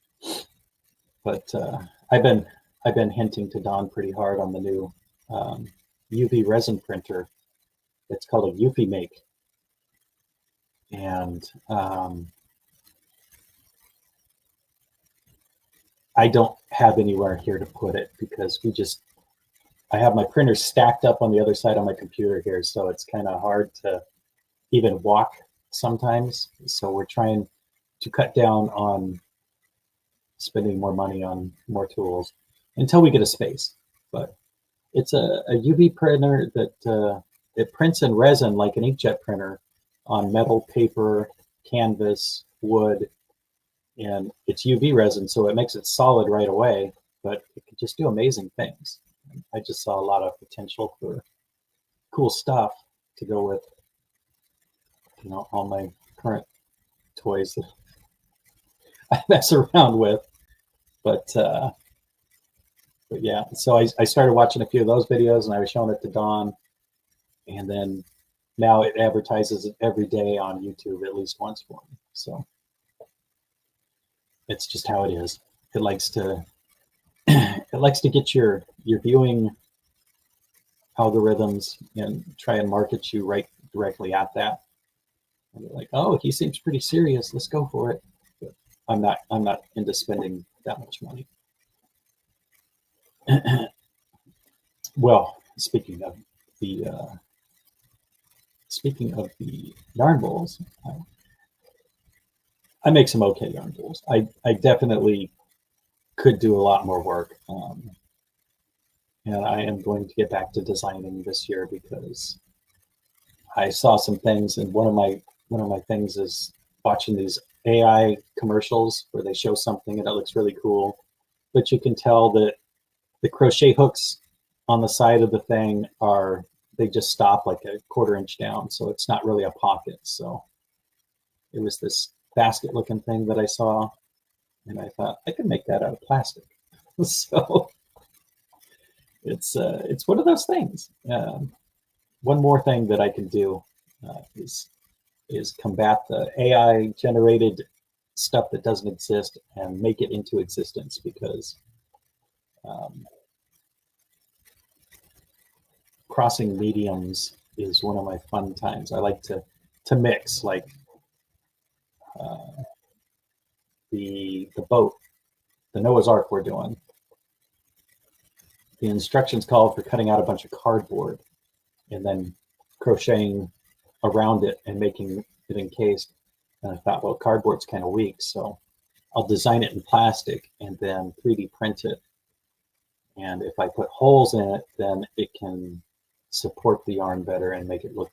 But I've been hinting to Don pretty hard on the new UV resin printer. It's called a Eufy Make. And I don't have anywhere here to put it because I have my printer stacked up on the other side of my computer here. So it's kind of hard to even walk sometimes. So we're trying to cut down on spending more money on more tools until we get a space. But it's a UV printer that it prints in resin like an inkjet printer on metal, paper, canvas, wood, and it's UV resin, so it makes it solid right away, but it can just do amazing things. I just saw a lot of potential for cool stuff to go with, all my current toys that I mess around with. But yeah, so I started watching a few of those videos, and I was showing it to Dawn, and then now it advertises it every day on YouTube at least once for me. So it's just how it is. It likes to get your viewing algorithms and try and market you right directly at that. And they're like, oh, he seems pretty serious. Let's go for it. But I'm not into spending that much money. Well, speaking of the yarn bowls, I make some okay yarn bowls. I definitely could do a lot more work, and I am going to get back to designing this year because I saw some things, and one of my things is watching these AI commercials where they show something and it looks really cool, but you can tell that the crochet hooks on the side of the thing they just stop like a 1/4 inch down, so it's not really a pocket. So it was this basket looking thing that I saw, and I thought I could make that out of plastic. So it's one of those things. One more thing that I can do is is combat the AI generated stuff that doesn't exist and make it into existence, because crossing mediums is one of my fun times. I like to mix, like the boat, the Noah's Ark we're doing. The instructions called for cutting out a bunch of cardboard and then crocheting around it and making it encased. And I thought, well, cardboard's kind of weak, so I'll design it in plastic and then 3D print it. And if I put holes in it, then it can support the yarn better and make it look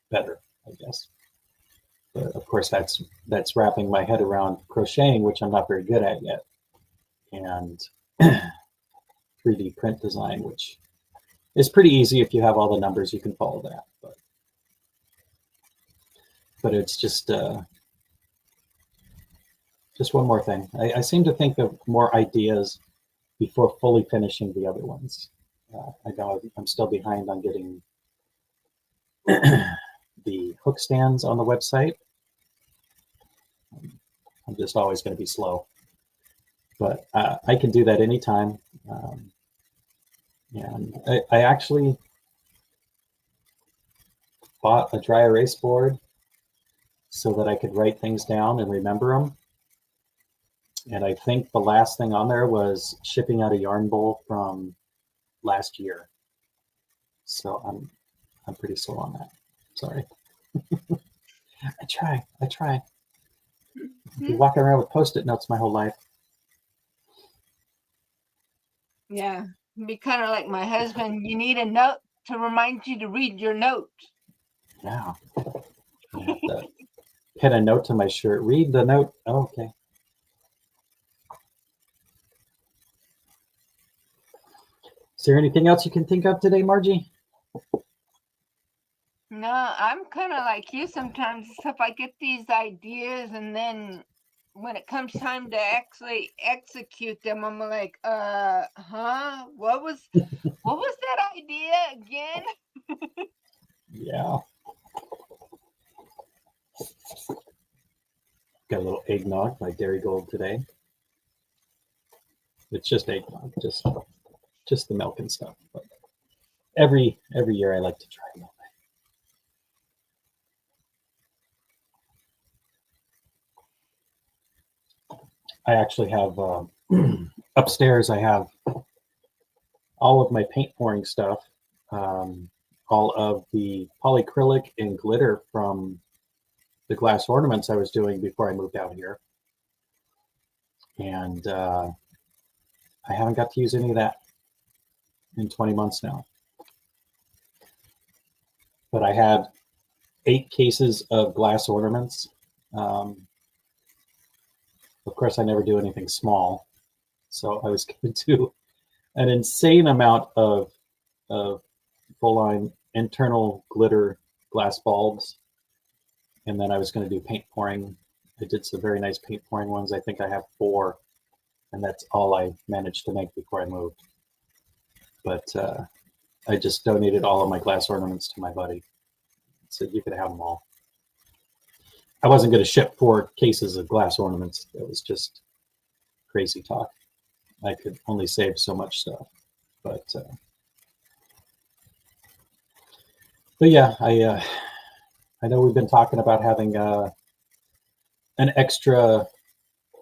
better, I guess. But of course, that's wrapping my head around crocheting, which I'm not very good at yet, and 3D print design, which is pretty easy if you have all the numbers. You can follow that, but it's just one more thing. I seem to think of more ideas before fully finishing the other ones. I know I'm still behind on getting the hook stands on the website. I'm just always going to be slow, but I can do that anytime. And I actually bought a dry erase board so that I could write things down and remember them. And I think the last thing on there was shipping out a yarn bowl from last year. So I'm pretty slow on that. Sorry. I try. I've been walking around with Post-it notes my whole life. Yeah, be kind of like my husband. You need a note to remind you to read your note. Yeah. I have to pin a note to my shirt. Read the note. Oh, okay. Is there anything else you can think of today, Margie? No, I'm kind of like you sometimes. If I get these ideas and then when it comes time to actually execute them, I'm like, what was that idea again? Yeah. Got a little eggnog by Dairy Gold today. It's just eggnog, just the milk and stuff. But every year I like to try milk. I actually have upstairs. I have all of my paint pouring stuff, all of the polyacrylic and glitter from the glass ornaments I was doing before I moved out here, and I haven't got to use any of that in 20 months now. But I had 8 cases of glass ornaments. Of course, I never do anything small, so I was going to do an insane amount of full-line internal glitter glass bulbs, and then I was going to do paint pouring. I did some very nice paint pouring ones. I think I have 4, and that's all I managed to make before I moved. But I just donated all of my glass ornaments to my buddy. So you could have them all. I wasn't going to ship 4 cases of glass ornaments. That was just crazy talk. I could only save so much stuff. But yeah, I know we've been talking about having an extra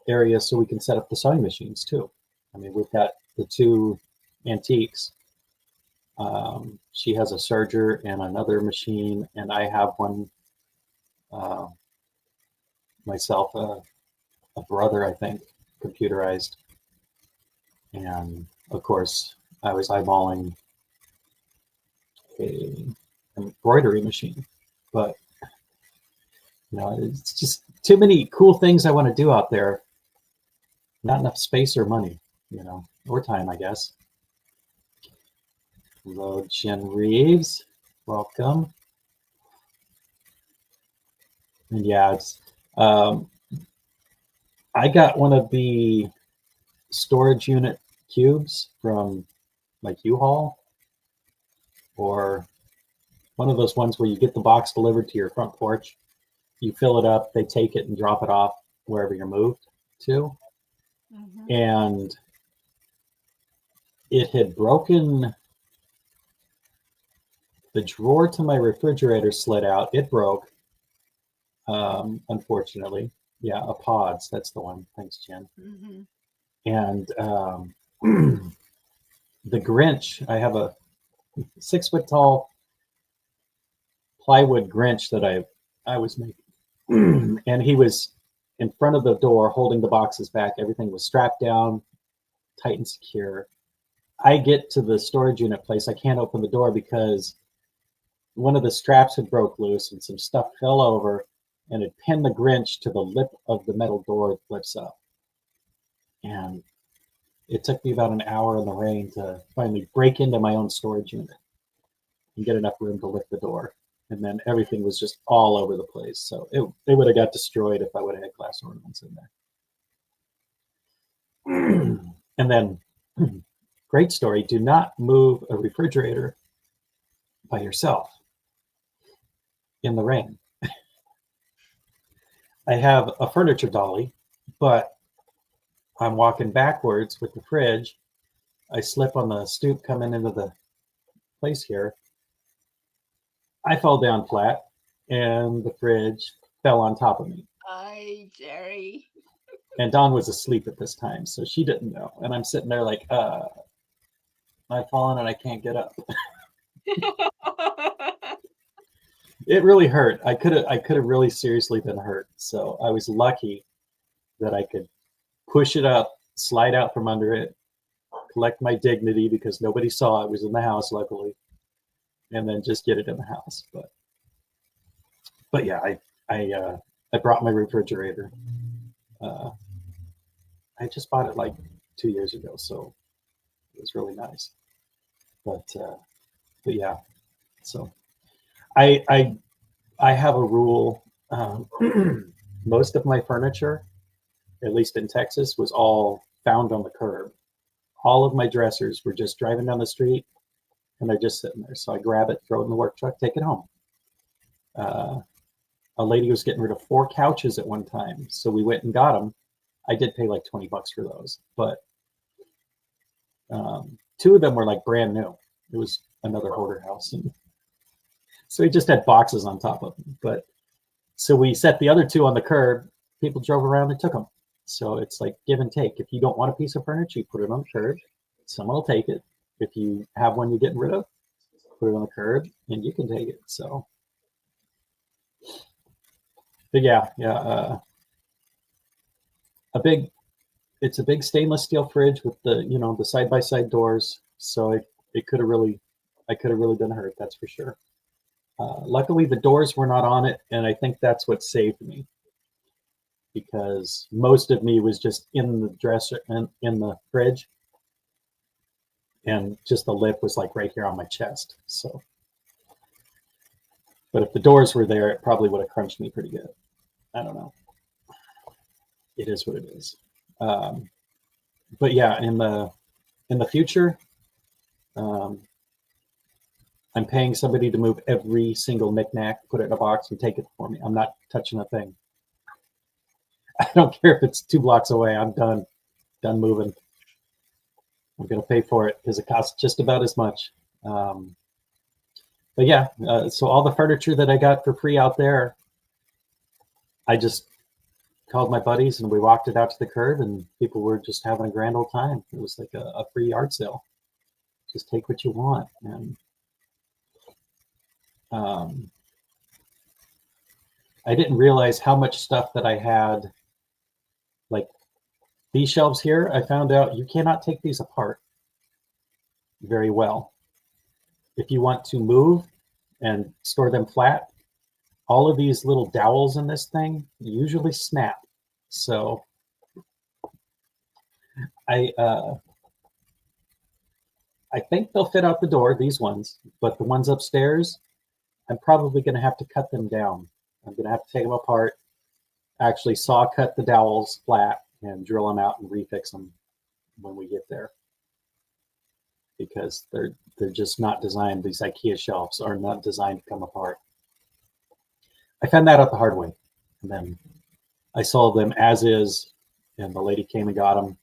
area so we can set up the sewing machines too. I mean, we've got the 2 antiques. She has a serger and another machine, and I have one myself, a brother, I think, computerized. And of course, I was eyeballing an embroidery machine, but you know, it's just too many cool things I want to do out there. Not enough space or money, you know, or time, I guess. Hello, Jen Reeves. Welcome. And yeah, it's I got one of the storage unit cubes from like U-Haul, or one of those ones where you get the box delivered to your front porch, you fill it up, they take it and drop it off wherever you're moved to. Mhm. And it had broken. The drawer to my refrigerator slid out. It broke, unfortunately. Yeah, a pods. That's the one. Thanks, Jen. Mhm. And the Grinch, I have a 6-foot tall plywood Grinch that I was making. And he was in front of the door holding the boxes back. Everything was strapped down, tight and secure. I get to the storage unit place. I can't open the door because one of the straps had broke loose and some stuff fell over and it pinned the Grinch to the lip of the metal door that flips up. And it took me about an hour in the rain to finally break into my own storage unit and get enough room to lift the door. And then everything was just all over the place. So it would have got destroyed if I would have had glass ornaments in there. And then, great story, do not move a refrigerator by yourself in the rain. I have a furniture dolly, but I'm walking backwards with the fridge. I slip on the stoop coming into the place here. I fell down flat and the fridge fell on top of me. Hi, Jerry. And Dawn was asleep at this time, so she didn't know. And I'm sitting there like, I've fallen and I can't get up. It really hurt. I could have really seriously been hurt. So I was lucky that I could push it up, slide out from under it, collect my dignity because nobody saw it was in the house, luckily, and then just get it in the house. But yeah, I brought my refrigerator. I just bought it like 2 years ago, so it was really nice. But yeah, so I have a rule. Most of my furniture, at least in Texas, was all found on the curb. All of my dressers were just driving down the street and they're just sitting there. So I grab it, throw it in the work truck, take it home. A lady was getting rid of 4 couches at one time. So we went and got them. I did pay like $20 for those, but 2 of them were like brand new. It was another hoarder house. And so we just had boxes on top of them. But so we set the other 2 on the curb. People drove around and took them. So it's like give and take. If you don't want a piece of furniture, you put it on the curb. Someone will take it. If you have one you're getting rid of, put it on the curb and you can take it. So, but yeah. It's a big stainless steel fridge with the side-by-side doors. So I could have really been hurt. That's for sure. Luckily the doors were not on it. And I think that's what saved me, because most of me was just in the dresser and in the fridge, and just the lip was like right here on my chest. So, but if the doors were there, it probably would have crunched me pretty good. I don't know. It is what it is. But yeah, in the future, I'm paying somebody to move every single knickknack, put it in a box, and take it for me. I'm not touching a thing. I don't care if it's 2 blocks away. I'm done moving. I'm going to pay for it because it costs just about as much. But yeah, so all the furniture that I got for free out there, I just called my buddies and we walked it out to the curb and people were just having a grand old time. It was like a free yard sale. Just take what you want. And I didn't realize how much stuff that I had. Like these shelves here, I found out you cannot take these apart very well. If you want to move and store them flat, all of these little dowels in this thing usually snap. So I think they'll fit out the door, these ones, but the ones upstairs, I'm probably going to have to cut them down. I'm going to have to take them apart, actually saw cut the dowels flat and drill them out and refix them when we get there. because they're just not designed. These IKEA shelves are not designed to come apart. I found that out the hard way, and then I sold them as is, and the lady came and got them.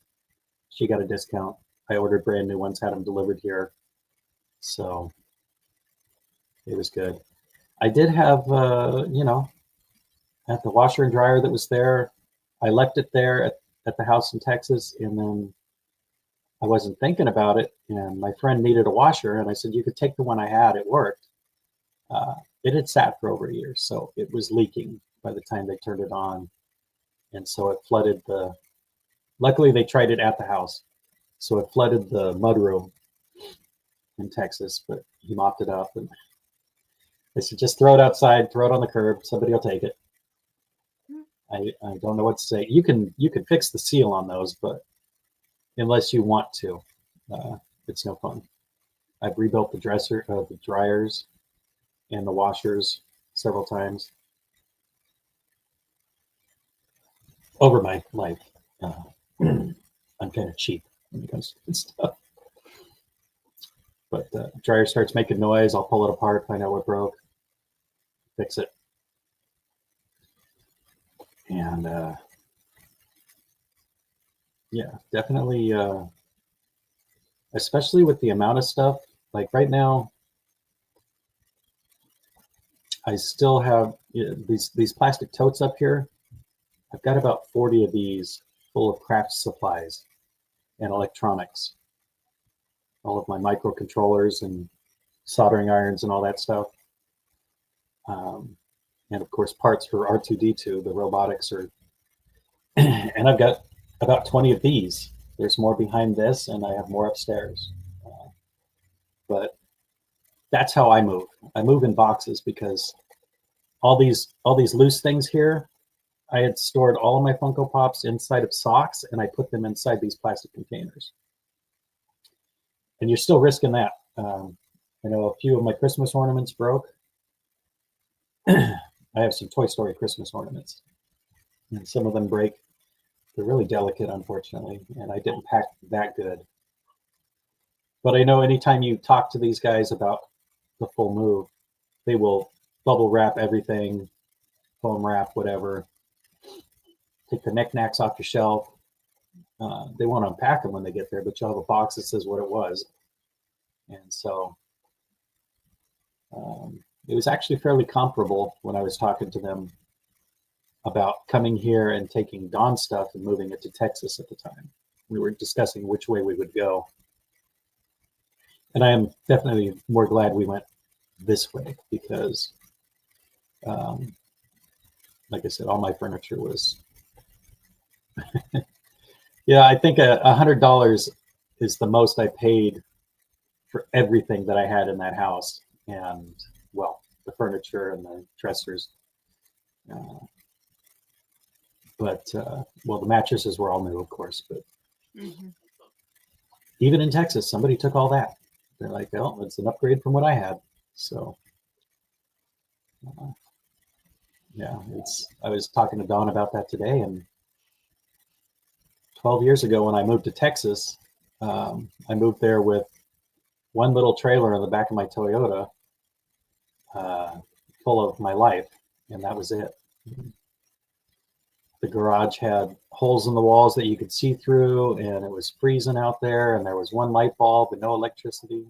She got a discount. I ordered brand new ones, had them delivered here, so it was good. I did have, at the washer and dryer that was there, I left it there at the house in Texas, and then I wasn't thinking about it, and my friend needed a washer, and I said, you could take the one I had, it worked. It had sat for over a year, so it was leaking by the time they turned it on, and so it flooded luckily they tried it at the house, so it flooded the mudroom in Texas, but he mopped it up, and I said, just throw it outside, throw it on the curb, somebody will take it. I don't know what to say. You can fix the seal on those, but unless you want to, it's no fun. I've rebuilt the the dryers and the washers several times over my life. I'm kind of cheap when it comes to this stuff. But the dryer starts making noise, I'll pull it apart, find out what broke, fix it. And yeah, definitely, especially with the amount of stuff, like right now, I still have these plastic totes up here. I've got about 40 of these full of craft supplies and electronics. All of my microcontrollers and soldering irons and all that stuff. And of course, parts for R2-D2, the robotics are, and I've got about 20 of these. There's more behind this, and I have more upstairs. But that's how I move. I move in boxes because all these loose things here, I had stored all of my Funko Pops inside of socks, and I put them inside these plastic containers. And you're still risking that. I know a few of my Christmas ornaments broke. I have some Toy Story Christmas ornaments, and some of them break. They're really delicate, unfortunately, and I didn't pack that good. But I know anytime you talk to these guys about the full move, they will bubble wrap everything, foam wrap, whatever. Take the knickknacks off your shelf. They won't unpack them when they get there, but you'll have a box that says what it was. And so it was actually fairly comparable when I was talking to them about coming here and taking Dawn's stuff and moving it to Texas at the time. We were discussing which way we would go. And I am definitely more glad we went this way because, like I said, all my furniture was, yeah, I think $100 is the most I paid for everything that I had in that house. And, well, the furniture and the dressers. Well, the mattresses were all new, of course, but even in Texas, somebody took all that. They're like, oh, it's an upgrade from what I had. So, yeah, I was talking to Dawn about that today, and 12 years ago when I moved to Texas, I moved there with one little trailer in the back of my Toyota full of my life, and that was it. The garage had holes in the walls that you could see through, and it was freezing out there, and there was one light bulb and no electricity.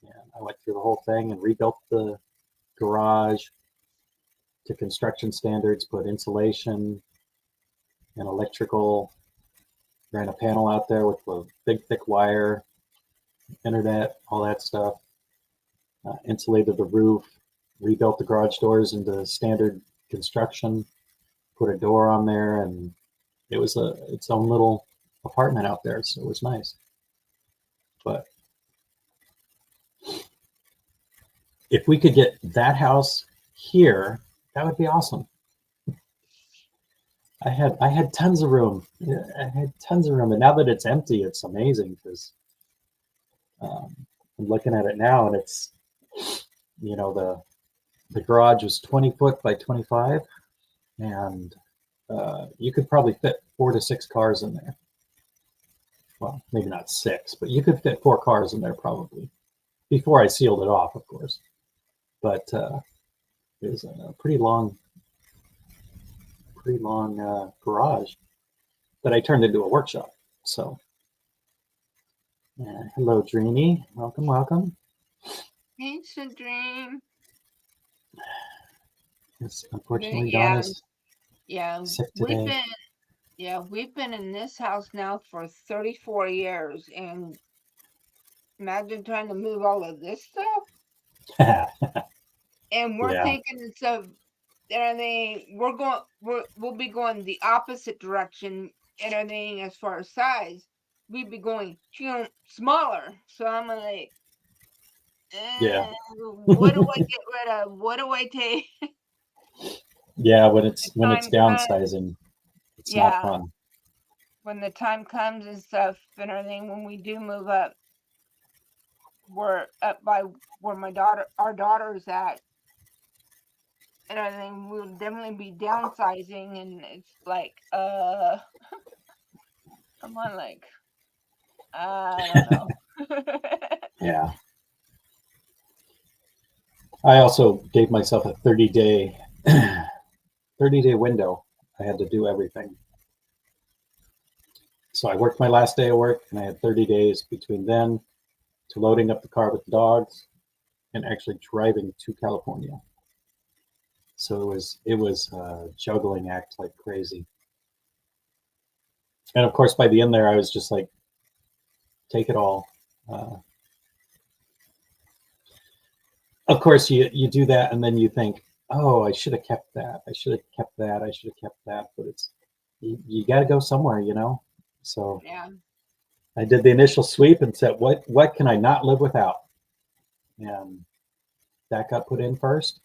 And I went through the whole thing and rebuilt the garage to construction standards, put insulation and electrical, ran a panel out there with a big thick wire, internet, all that stuff, insulated the roof, rebuilt the garage doors into standard construction, put a door on there, and it was its own little apartment out there, so it was nice. But if we could get that house here, that would be awesome. I had tons of room. I had tons of room, and now that it's empty, it's amazing because I'm looking at it now, and it's, you know, the garage was 20 foot by 25, and you could probably fit 4 to 6 cars in there. well, maybe not 6, but you could fit 4 cars in there probably before I sealed it off, of course. But it was a pretty long garage that I turned into a workshop. So, hello, Dreamy. Welcome, welcome. It's a dream. Yes, unfortunately, Yeah, Donna's sick today. we've been in this house now for 34 years, and imagine trying to move all of this stuff. And we're Yeah, thinking it's a, we'll be going the opposite direction and everything as far as size. We'd be going, smaller. So I'm like, yeah, what do I get rid of? What do I take? yeah. The When it's time comes, downsizing, it's not yeah. fun. When the time comes and stuff and everything, when we do move up, we're up by where our daughter's at, and everything. We'll definitely be downsizing, and it's like, I'm on like, I don't know. Yeah. I also gave myself a 30-day 30-day window. I had to do everything. So I worked my last day of work, and I had 30 days between then to loading up the car with the dogs and actually driving to California. So it was a juggling act like crazy. And of course, by the end there, I was just like, take it all. Of course, you do that, and then you think, oh, I should have kept that. I should have kept that. I should have kept that. But you got to go somewhere, you know. So Yeah. I did the initial sweep and said, what can I not live without? And that got put in first.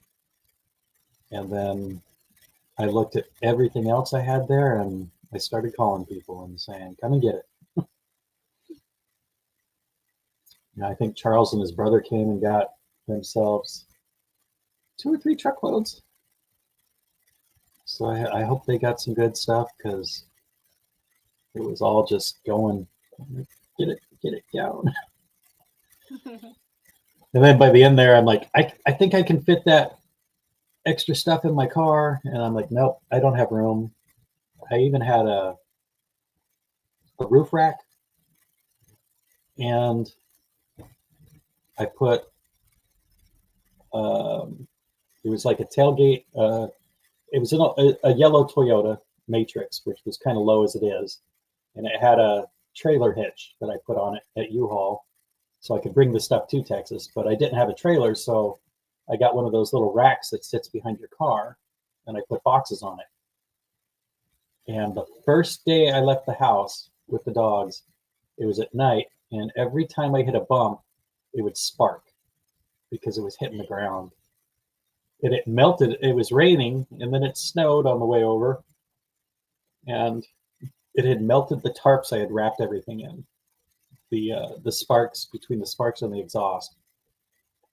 And then I looked at everything else I had there, and I started calling people and saying, come and get it. I think Charles and his brother came and got themselves 2 or 3 truckloads. So I hope they got some good stuff, because it was all just going, get it down. And then by the end there, I'm like, I think I can fit that extra stuff in my car. And I'm like, nope, I don't have room. I even had a roof rack, and I put, it was like a tailgate. It was a yellow Toyota Matrix, which was kind of low as it is. And it had a trailer hitch that I put on it at U-Haul, so I could bring the stuff to Texas. But I didn't have a trailer, so I got one of those little racks that sits behind your car, and I put boxes on it. And the first day I left the house with the dogs, it was at night, and every time I hit a bump, it would spark because it was hitting the ground. And it melted. It was raining, and then it snowed on the way over, and it had melted the tarps I had wrapped everything in. The sparks, between the sparks and the exhaust.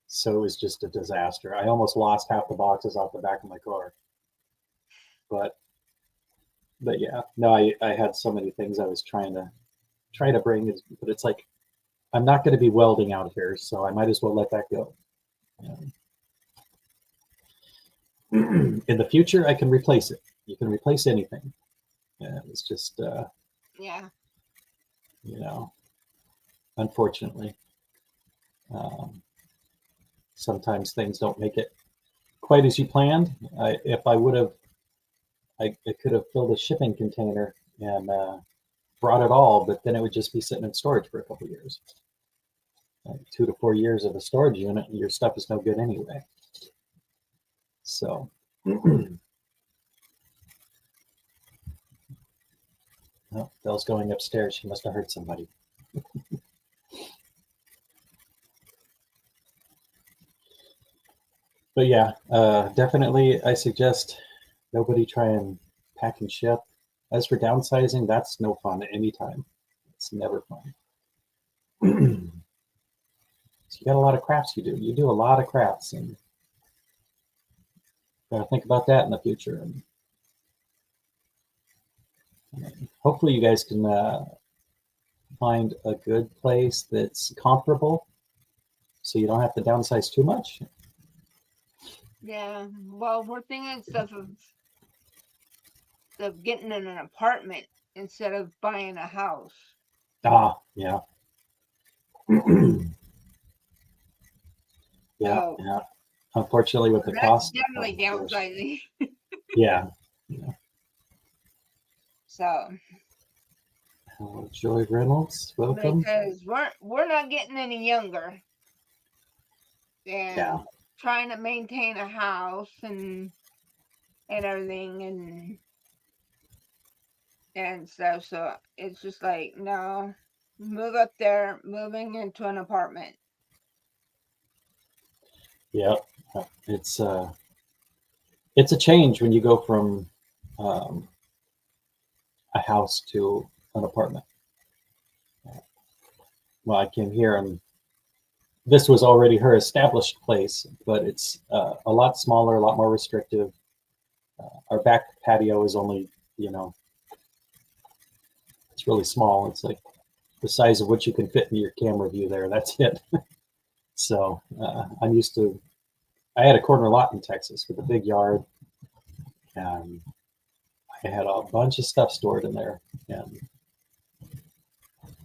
So it was just a disaster. I almost lost half the boxes off the back of my car. But yeah, no, I had so many things I was trying to bring, but it's like, I'm not going to be welding out here, so I might as well let that go. In the future, I can replace it. You can replace anything. It's just, Yeah. you know, unfortunately, sometimes things don't make it quite as you planned. If I would have, I could have filled a shipping container and brought it all, but then it would just be sitting in storage for a couple of years. Like 2 to 4 years of a storage unit, and your stuff is no good anyway. So, well, Belle's going upstairs. She must have heard somebody. But yeah, definitely I suggest nobody try and pack and ship. As for downsizing, that's no fun at any time. It's never fun. So you got a lot of crafts you do. You do a lot of crafts, and gotta think about that in the future. And hopefully you guys can find a good place that's comparable so you don't have to downsize too much. Yeah. Well, we're thinking stuff of getting in an apartment instead of buying a house. Ah, yeah. Yeah, So yeah. Unfortunately, with the that's cost of definitely those, downsizing. yeah. Yeah. So Hello, Joy Reynolds, welcome. because we're not getting any younger, Yeah, and trying to maintain a house and everything and stuff. So it's just like, no, move up there, moving into an apartment. yeah. It's it's a change when you go from um, a house to an apartment. Well, I came here and this was already her established place, but it's a lot smaller, a lot more restrictive. Our back patio is only, you know, it's really small. It's like the size of what you can fit in your camera view there. That's it. So I'm used to, I had a corner lot in Texas with a big yard, and I had a bunch of stuff stored in there. And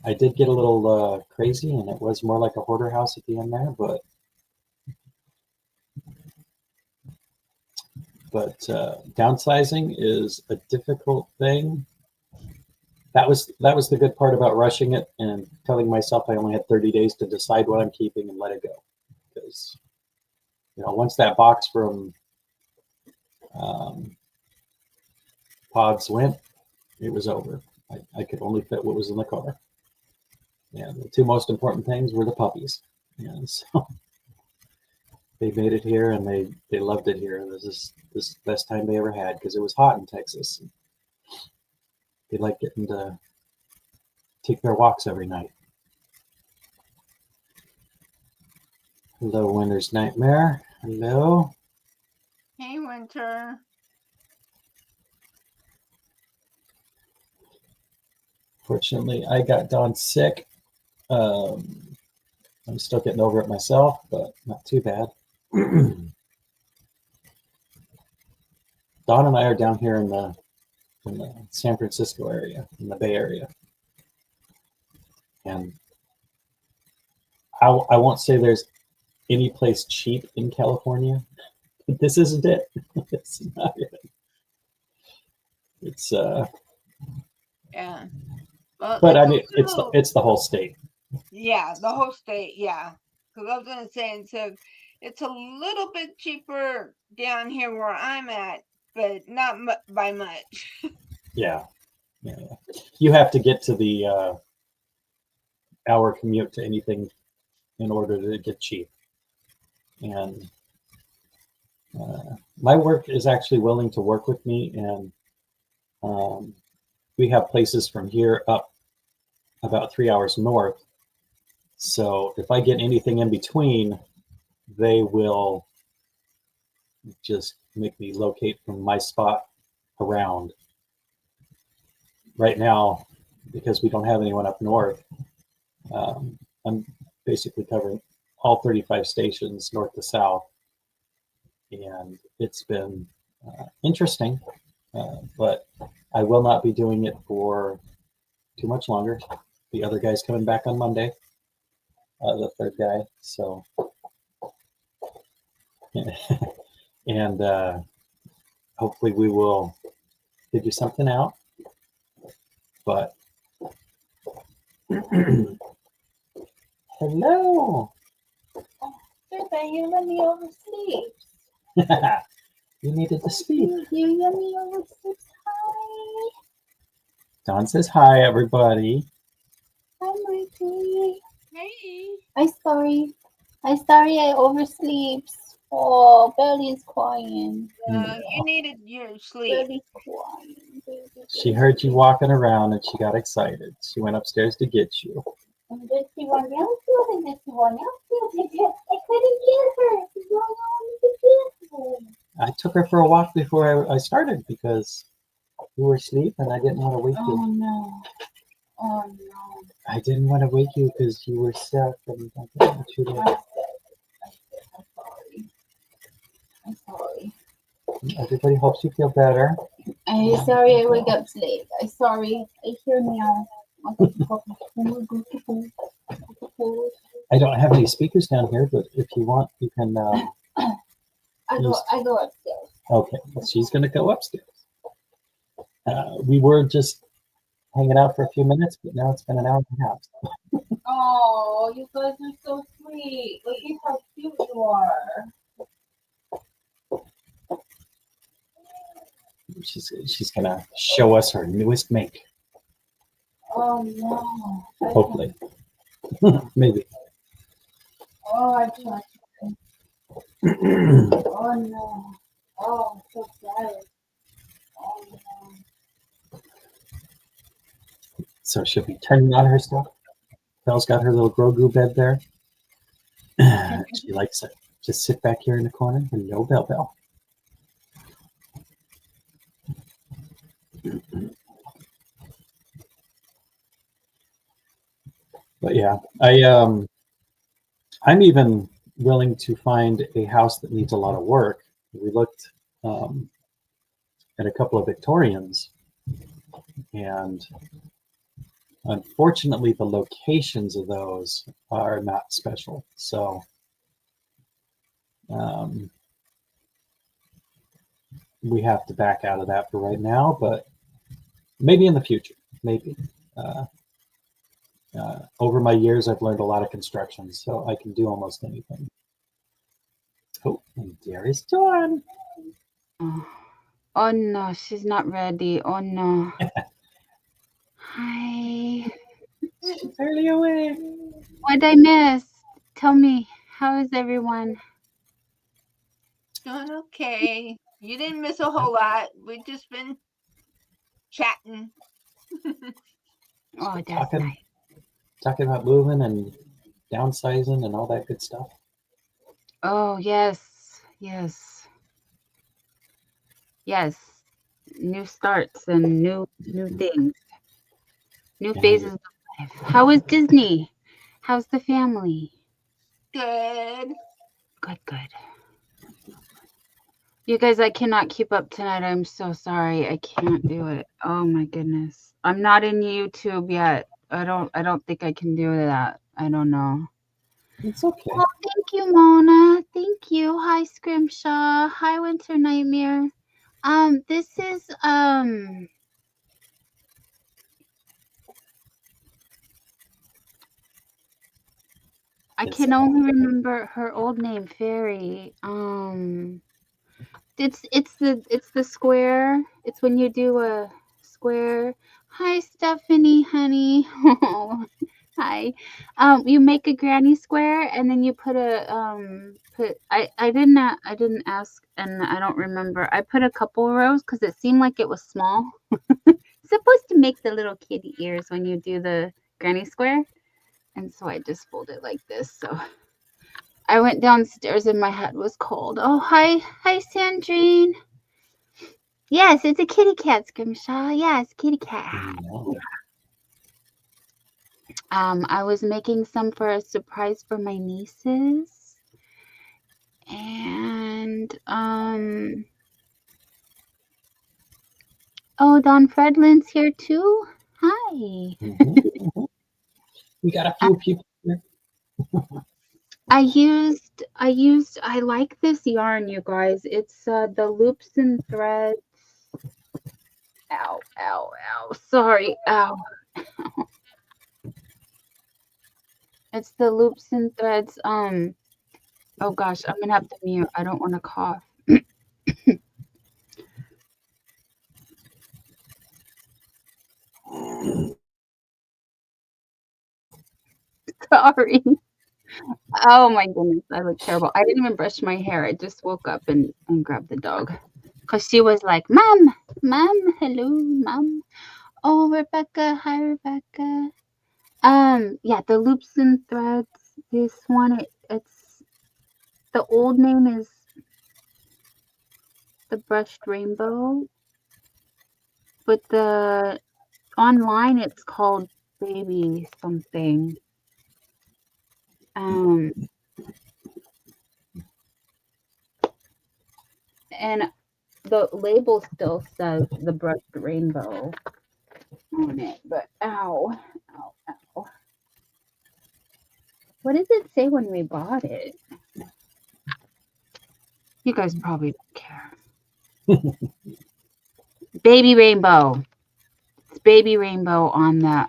I did get a little crazy, and it was more like a hoarder house at the end there, but downsizing is a difficult thing. That was the good part about rushing it and telling myself I only had 30 days to decide what I'm keeping and let it go. Because once that box from um, Pods went, it was over. I could only fit what was in the car. And the two most important things were the puppies. And so they made it here, and they loved it here. This is the best time they ever had because it was hot in Texas. They like getting to take their walks every night. Hello, Winter's Nightmare. Hello. Hey, Winter. Fortunately, I got Dawn sick. I'm still getting over it myself, but not too bad. Dawn and I are down here in the San Francisco area, in the Bay Area, and I won't say there's any place cheap in California, but this isn't it. It's not it. It's Yeah. Well, but I it's a mean, little, it's the whole state. yeah, the whole state, yeah. Because I was gonna say, it's a little bit cheaper down here where I'm at, but not by much. Yeah, yeah. You have to get to the hour commute to anything in order to get cheap, and my work is actually willing to work with me, and we have places from here up about 3 hours north. So if I get anything in between, they will just make me locate from my spot around. Right now, because we don't have anyone up north, I'm basically covering all 35 stations north to south, and it's been interesting, but I will not be doing it for too much longer. The other guy's coming back on Monday, the third guy, so and hopefully we will figure something out. But hello. You let me oversleep. You needed to speak. You let me oversleep. Hi. Don says hi, everybody. Hi, Mikey. Hey. I'm sorry. I oversleep. Oh, Belly's crying. You needed your sleep. Belly's crying. She heard you walking around and she got excited. She went upstairs to get you. And does she want milk? And does she want milk? I couldn't get her. She's going on to get her. I took her for a walk before I started because you were asleep and I didn't want to wake Oh you. no. Oh no. I didn't want to wake you because you were sick and I didn't want you to. I'm sorry. I'm sorry. Everybody hopes you feel better. I'm sorry I wake up late. I'm sorry. I hear meow. I don't have any speakers down here, but if you want, you can. I go upstairs. Okay, she's going to go upstairs. We were just hanging out for a few minutes, but now it's been an hour and a half. Oh, you guys are so sweet. Look at how cute you are. She's going to show us her newest make. Oh no. Hopefully. Maybe. Oh, I can't. Oh no. Oh, I'm so sorry. Oh no. So she'll be turning on her stuff. Belle's got her little Grogu bed there. She likes it. Just sit back here in the corner and no Belle. But yeah, I'm even willing to find a house that needs a lot of work. We looked at a couple of Victorians, and unfortunately, the locations of those are not special. So we have to back out of that for right now, but maybe in the future, maybe. Over my years, I've learned a lot of construction, so I can do almost anything. Oh, and there is Dawn. Oh no, she's not ready. Oh no. Hi. She's early away. What did I miss? Tell me, how is everyone? Doing okay. You didn't miss a whole lot. We've just been chatting. Oh, that's nice. Talking about moving and downsizing and all that good stuff. Oh, yes. Yes. Yes. New starts and new things. New phases of life. How is Disney? How's the family? Good. Good. You guys, I cannot keep up tonight. I'm so sorry. I can't do it. Oh my goodness. I'm not in YouTube yet. I don't think I can do that. I don't know. It's okay. Oh, thank you, Mona. Thank you. Hi, Scrimshaw. Hi, Winter Nightmare. This is I can only remember her old name, Fairy. It's the square. It's when you do a square. Hi, Stephanie, honey. Hi. You make a granny square and then you put I didn't ask and I don't remember. I put a couple rows because it seemed like it was small. Supposed to make the little kitty ears when you do the granny square. And so I just folded like this. So I went downstairs and my head was cold. Oh, hi, Sandrine. Yes, it's a kitty cat, Scrimshaw. Yes, kitty cat. I was making some for a surprise for my nieces. And oh, Don Fredlin's here too. Hi. We got a few people here. I like this yarn, you guys. It's the loops and threads. Ow. Sorry. Ow. It's the loops and threads. Oh gosh, I'm gonna have to mute. I don't want to cough. Sorry. Oh my goodness, I look terrible. I didn't even brush my hair. I just woke up and grabbed the dog. Because she was like, Mom, hello, Mom. Oh, Rebecca, hi, Rebecca. Yeah, the loops and threads. This one, it's the old name is the brushed rainbow, but the online it's called baby something. And the label still says the brushed rainbow on it, but ow, ow, ow. What does it say when we bought it? You guys probably don't care. Baby rainbow. It's baby rainbow on the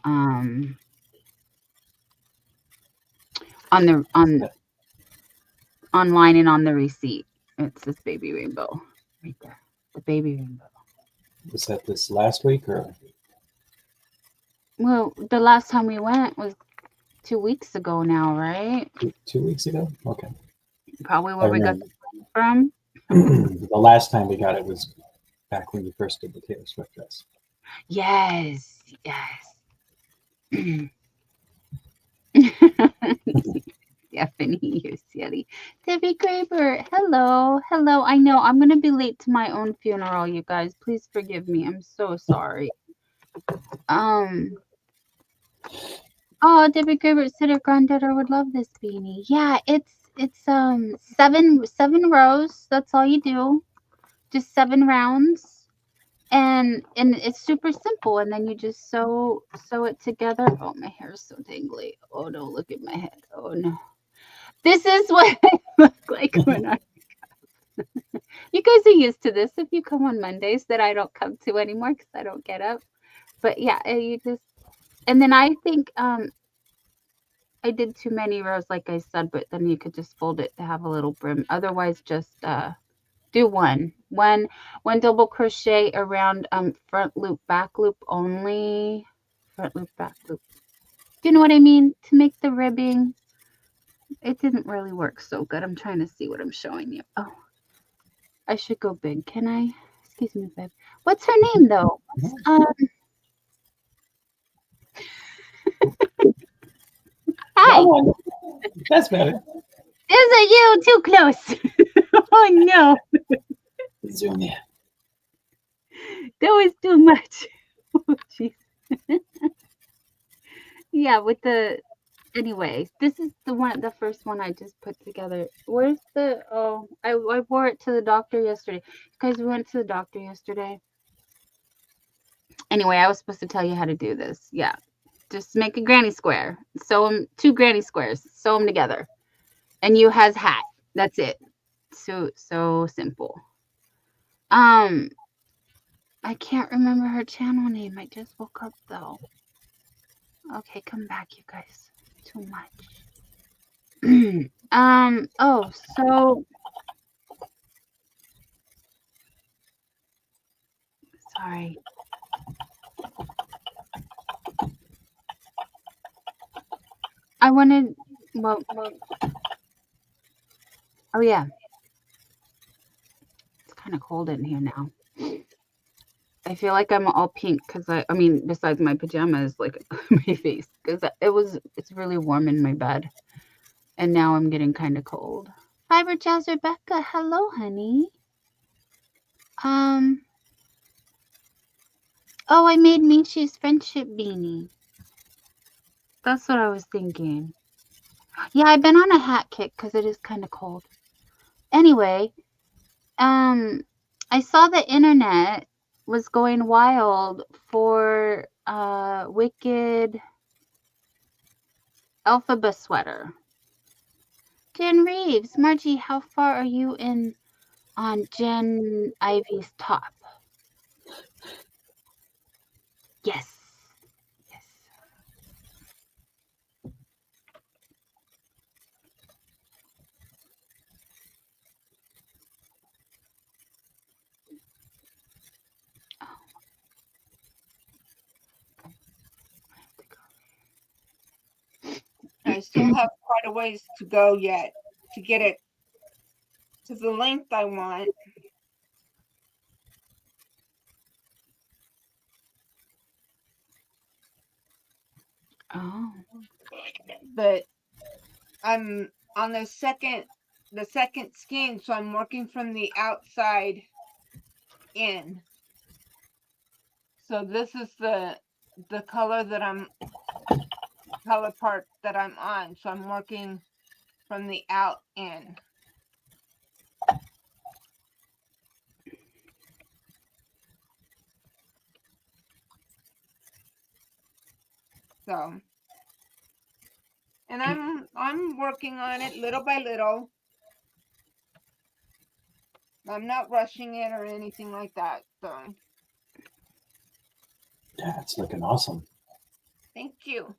online and on the receipt. It says baby rainbow right there. The baby rainbow. Was that this last week or? Well, the last time we went was 2 weeks ago now, right? 2 weeks ago? Okay. Probably I where we got remember. the from. The last time we got it was back when you first did the Taylor Swift dress. Yes, yes. Stephanie, you're silly. Debbie Graber, hello, hello. I know I'm gonna be late to my own funeral, you guys. Please forgive me. I'm so sorry. Oh, Debbie Graber said her granddaughter would love this beanie. Yeah, it's seven rows. That's all you do. Just 7 rounds. And it's super simple, and then you just sew it together. Oh, my hair is so tangly. Oh no, look at my head. Oh no. This is what I look like when I you guys are used to this if you come on Mondays that I don't come to anymore because I don't get up. But yeah, you just and then I think I did too many rows like I said, but then you could just fold it to have a little brim. Otherwise just do one double crochet around front loop, back loop only. Front loop, back loop. Do you know what I mean? To make the ribbing. It didn't really work so good. I'm trying to see what I'm showing you. Oh, I should go big. Can I? Excuse me, babe. What's her name though? Hi. That's better. Isn't you too close? Oh no. Zoom in. That was too much. Oh jeez. Yeah, with the anyway, this is the first one I just put together. Where's the I wore it to the doctor yesterday. Guys, we went to the doctor yesterday. Anyway, I was supposed to tell you how to do this. Yeah. Just make a granny square. Sew them 2 granny squares. Sew them together. And you has hat. That's it. So simple. I can't remember her channel name. I just woke up though. Okay, come back, you guys. Too much. Oh, so sorry. I wanted well oh yeah. It's kind of cold in here now. I feel like I'm all pink because I mean, besides my pajamas, like my face, because it's really warm in my bed, and now I'm getting kind of cold. Fiber Jazz Rebecca, hello, honey. Oh, I made Michi's friendship beanie. That's what I was thinking. Yeah, I've been on a hat kick because it is kind of cold. Anyway, I saw the internet was going wild for Wicked Alphaba sweater. Jen Reeves, Margie, how far are you in on Jen Ivy's top? Yes. Yes. I still have quite a ways to go yet to get it to the length I want. Oh. But I'm on the second skein, so I'm working from the outside in. So this is the color that I'm color part that I'm on. So I'm working from the out in. So, and I'm working on it little by little. I'm not rushing it or anything like that. So, Yeah, it's looking awesome. thank you.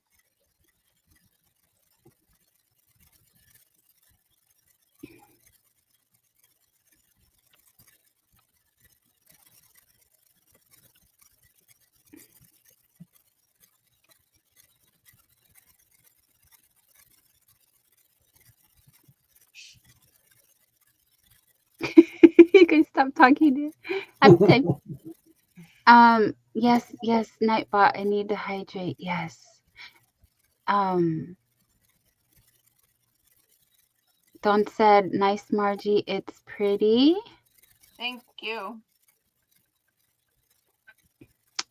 You can stop talking to I'm typing. Yes, Nightbot, I need to hydrate. Yes. Dawn said, nice Margie, it's pretty. Thank you.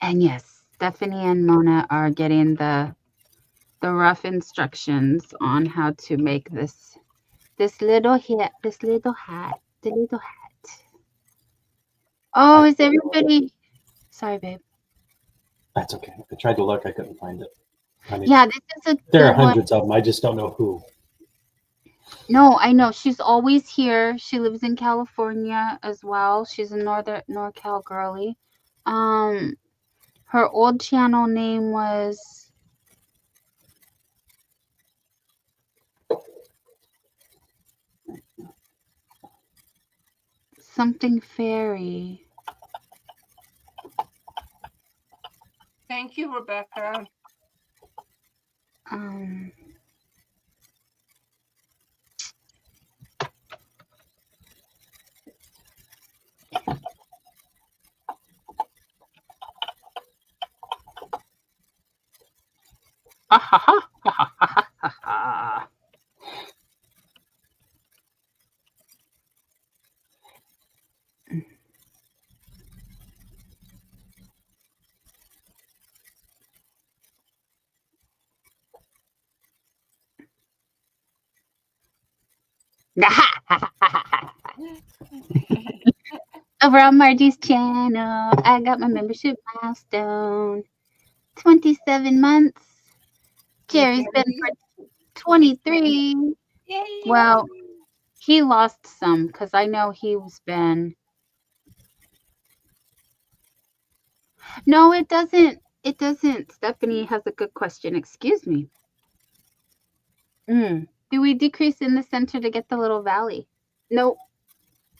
And yes, Stephanie and Mona are getting the rough instructions on how to make this little hat, the little hat. Oh, is everybody sorry, babe. That's okay. I tried to look. I couldn't find it. I mean, Yeah, this is a there are good one. hundreds of them. I just don't know who. No, I know. She's always here. She lives in California as well. She's a NorCal girly. Her old channel name was something fairy. Thank you, Rebecca. Over on Margie's channel, I got my membership milestone. 27 months. Jerry's been for 23. Yay. Well, he lost some because I know he's been. No, it doesn't. It doesn't. Stephanie has a good question. Excuse me. Do we decrease in the center to get the little valley? No.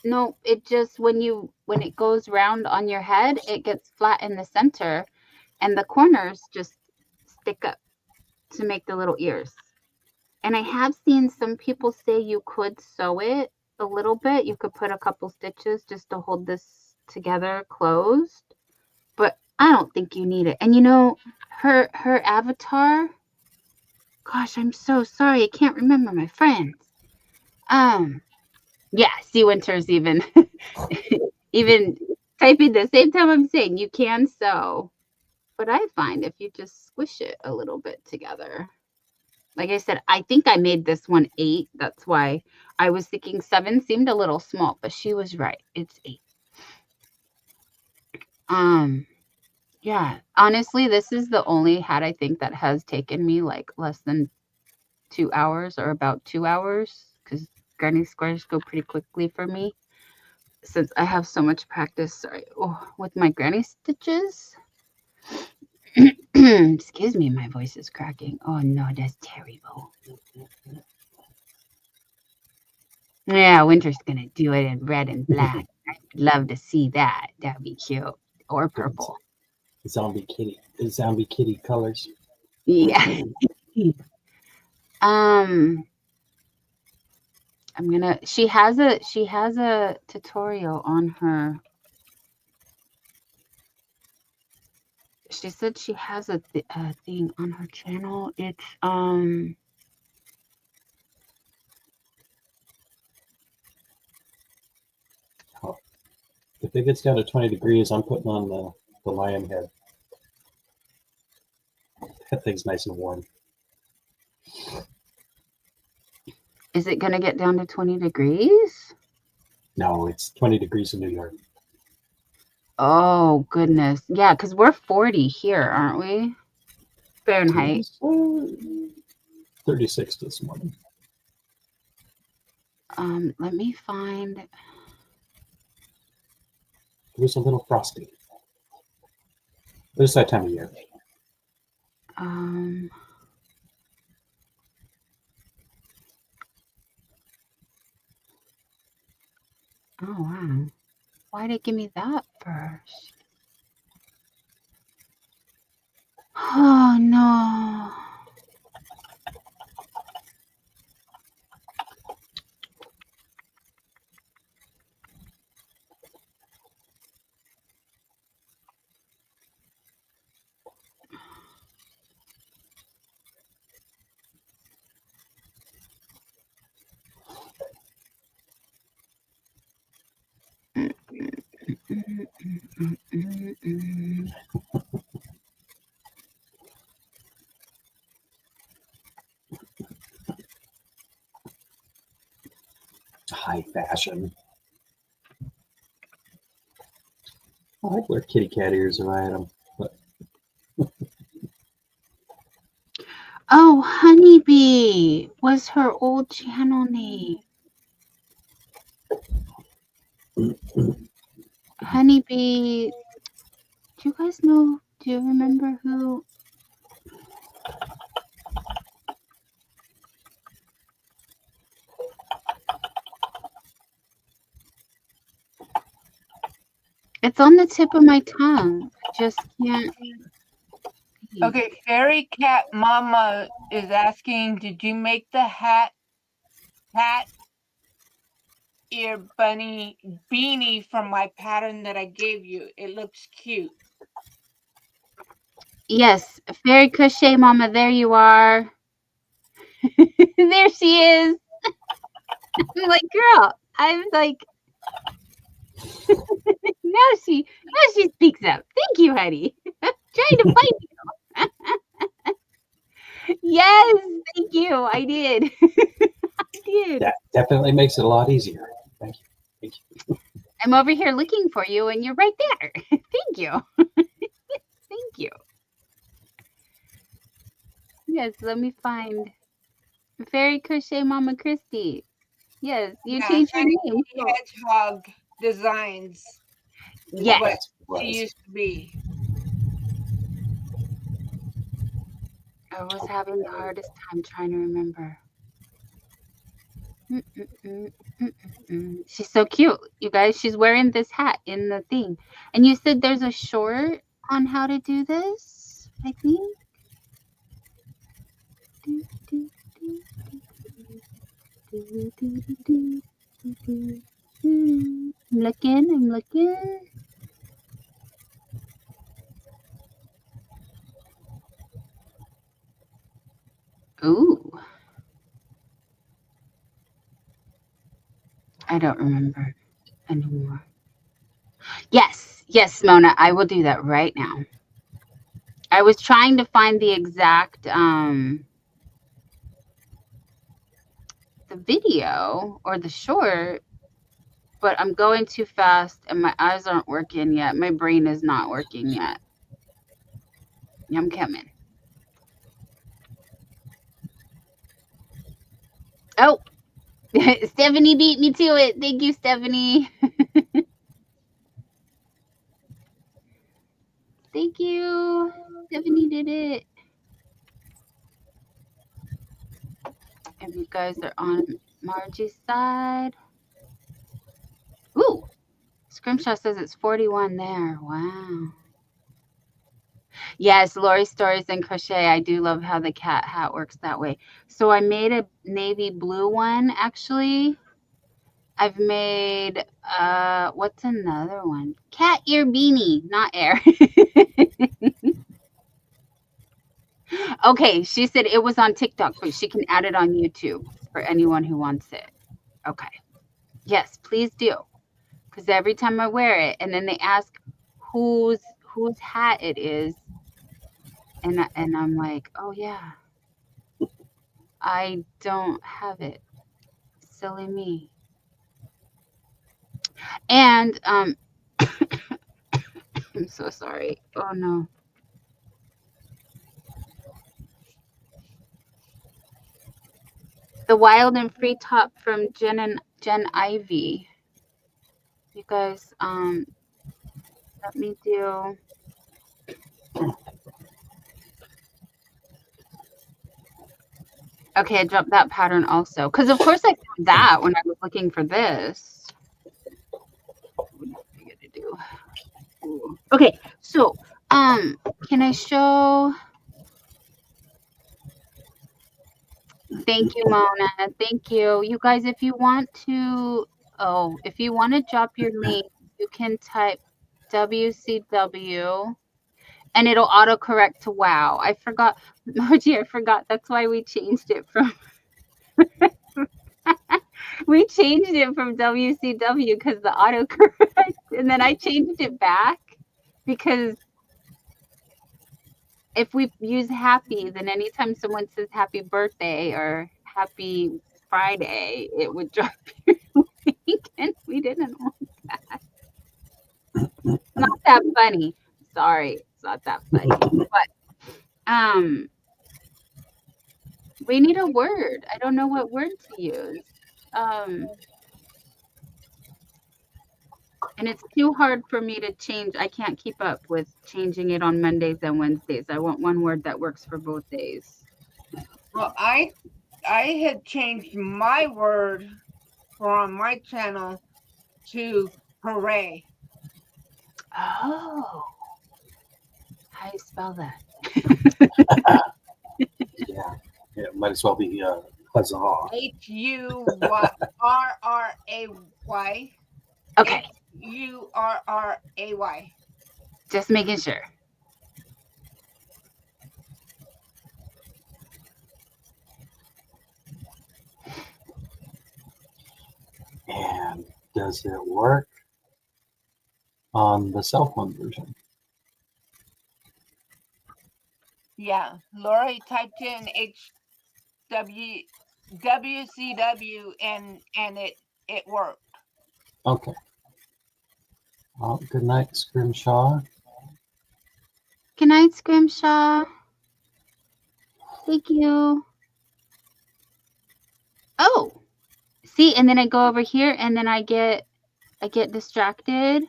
No, it just when it goes round on your head, it gets flat in the center and the corners just stick up to make the little ears. And I have seen some people say you could sew it a little bit. You could put a couple stitches just to hold this together closed. But I don't think you need it. And you know, her avatar, gosh, I'm so sorry. I can't remember my friends. Yeah, Sea Winter's even even typing the same time I'm saying you can sew. But I find if you just squish it a little bit together. Like I said, I think I made this one 8. That's why I was thinking 7 seemed a little small, but she was right. It's 8. Yeah, honestly, this is the only hat I think that has taken me like less than 2 hours or about 2 hours because granny squares go pretty quickly for me since I have so much practice with my granny stitches. Excuse me, my voice is cracking. Oh no, that's terrible. Yeah, Winter's gonna do it in red and black. I'd love to see that. That'd be cute. Or purple. Zombie kitty colors. Yeah. She has a tutorial on her. She said she has a thing on her channel. It's If it gets down to 20 degrees, I'm putting on the lion head. That thing's nice and warm. Is it going to get down to 20 degrees? No, it's 20 degrees in New York. Oh, goodness. Yeah, because we're 40 here, aren't we? Fahrenheit. 36 this morning. Let me find. It was a little frosty. But it's that time of year. Oh, wow. Why did it give me that first? Oh, no. High fashion. I'd wear kitty cat ears if I had them. But Oh, Honeybee was her old channel name. Honeybee. Do you guys know? Do you remember who? It's on the tip of my tongue. I just can't. Okay, Fairy Cat Mama is asking, did you make the hat ear bunny beanie from my pattern that I gave you? It looks cute. Yes, Fairy Crochet Mama, there you are. There she is. I'm like, girl, I'm like, now she speaks up. Thank you, honey. Trying to find you. Yes, thank you. I did. I did. that definitely makes it a lot easier. Thank you. Thank you. I'm over here looking for you, and you're right there. Thank you. Thank you. Yes, let me find Fairy Crochet Mama Christy. Yes, you Yeah, changed your Honey name. Bee Hedgehog Designs is Yes. what That's what it she was. used to be. I was having the hardest time trying to remember. She's so cute, you guys. She's wearing this hat in the thing. And you said there's a short on how to do this, I think. I'm looking. Ooh. I don't remember anymore. Yes, Mona, I will do that right now. I was trying to find the exact the video or the short, but I'm going too fast and my eyes aren't working yet. My brain is not working yet. I'm coming. Oh, Stephanie beat me to it. Thank you, Stephanie. Thank you. Stephanie did it. If you guys are on Margie's side. Ooh, Scrimshaw says it's 41 there. Wow. Yes, Lori Stories and Crochet. I do love how the cat hat works that way. So I made a navy blue one, actually. I've made, what's another one? Cat ear beanie, not air. Okay, she said it was on TikTok, but she can add it on YouTube for anyone who wants it. Okay. Yes, please do. Because every time I wear it, and then they ask whose hat it is, and I'm like, oh yeah, I don't have it. silly me. And I'm so sorry. Oh no. The Wild and Free top from Jen Ivy. You guys, let me do. Okay, I dropped that pattern also. Because of course I found that when I was looking for this. What am I gonna do? Ooh. Okay, so can I show? Thank you, Mona. Thank you. You guys, if you want to drop your link, you can type WCW and it'll autocorrect to wow. I forgot, Margie, I forgot. That's why we changed it from WCW because the autocorrect, and then I changed it back because if we use happy, then anytime someone says happy birthday or happy Friday, it would drop your link, and we didn't want that. Not that funny. Sorry, it's not that funny. But we need a word. I don't know what word to use. And it's too hard for me to change. I can't keep up with changing it on Mondays and Wednesdays. I want one word that works for both days. Well, I had changed my word on my channel to hooray. Oh. How do you spell that? Yeah, might as well be huzzah. HURRAY. Okay, HURRAY. just making sure. And does it work on the cell phone version? Yeah, Lori typed in WCW and it worked. Okay. Well, good night, Scrimshaw. Good night, Scrimshaw. Thank you. Oh, see, and then I go over here, and then I get distracted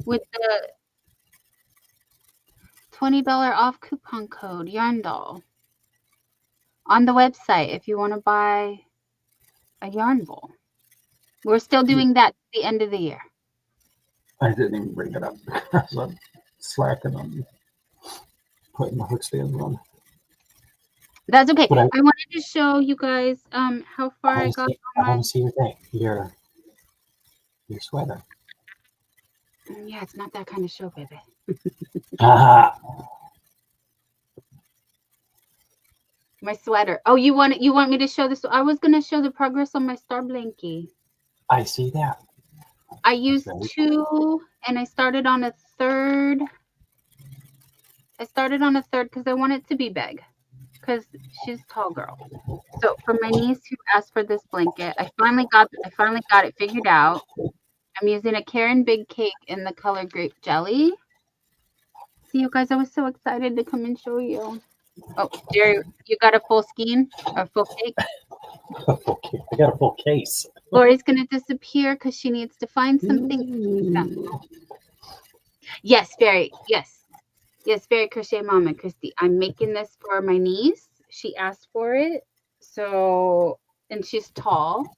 with the $20 off coupon code Yarn Doll on the website if you want to buy a yarn bowl. We're still doing that at the end of the year. I didn't even bring it up. So I'm slacking on putting the hook stands on. That's okay. But I wanted to show you guys how far I got I on want to see your thing, your sweater. Yeah, it's not that kind of show, baby. Ah, My sweater. Oh, you want me to show this? I was gonna show the progress on my star blankie. I see that. I used Very 2, and I started on a third. Because I want it to be big, because she's a tall girl. So for my niece who asked for this blanket, I finally got it figured out. I'm using a Karen Big Cake in the color Grape Jelly. See, you guys, I was so excited to come and show you. Oh, Jerry, you got a full skein or full cake? Okay, I got a full case. Lori's gonna disappear because she needs to find something. Yes, Barry. Yes, Barry Crochet Mama Christy. I'm making this for my niece. She asked for it, so, and she's tall.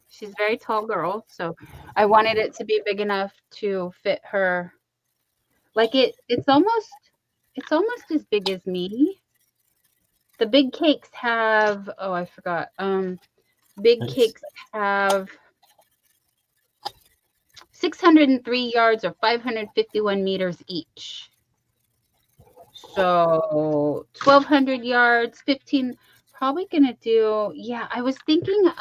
She's a very tall girl, so I wanted it to be big enough to fit her. Like it's almost as big as me. The big cakes have, oh, I forgot. Big cakes have 603 yards or 551 meters each. So 1,200 yards, 15. Probably gonna do. Yeah, I was thinking.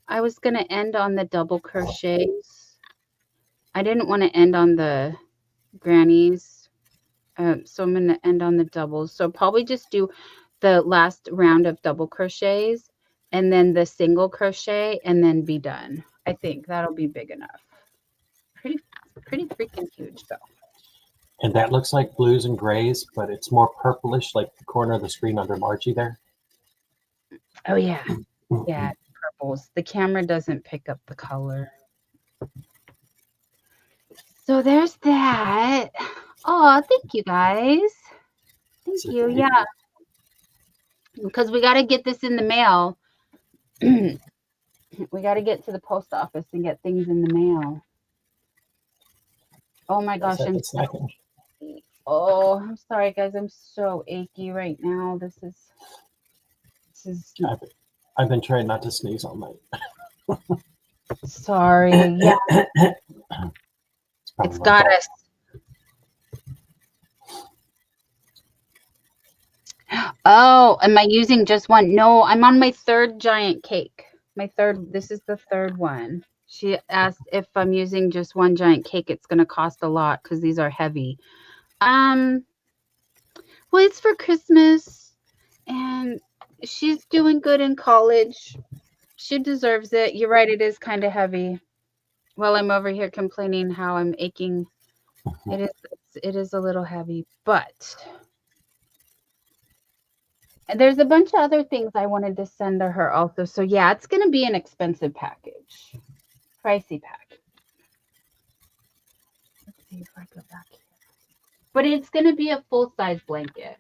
I was gonna end on the double crochets. I didn't want to end on the grannies, so I'm gonna end on the doubles. So probably just do the last round of double crochets and then the single crochet, and then be done. I think that'll be big enough. Pretty freaking huge though. And that looks like blues and grays, but it's more purplish, like the corner of the screen under Margie there. Oh yeah. Mhm. Yeah, purples. The camera doesn't pick up the color. So there's that. Oh, thank you guys. Thank So you. thank Yeah. Because we got to get this in the mail. We got to get to the post office and get things in the mail. Oh my gosh, I'm so achy. Oh, I'm sorry guys. I'm so achy right now. This is I've been trying not to sneeze all night. sorry. Yeah. It's got us. Oh, am I using just one? No, I'm on my third giant cake. This is the third one. She asked if I'm using just one giant cake, it's going to cost a lot because these are heavy. Well, it's for Christmas and she's doing good in college. She deserves it. You're right, it is kind of heavy. While I'm over here complaining how I'm aching, it is a little heavy, but there's a bunch of other things I wanted to send to her also. So yeah, it's going to be an expensive package. Pricey package. Let's see if I go back here. But it's going to be a full-size blanket.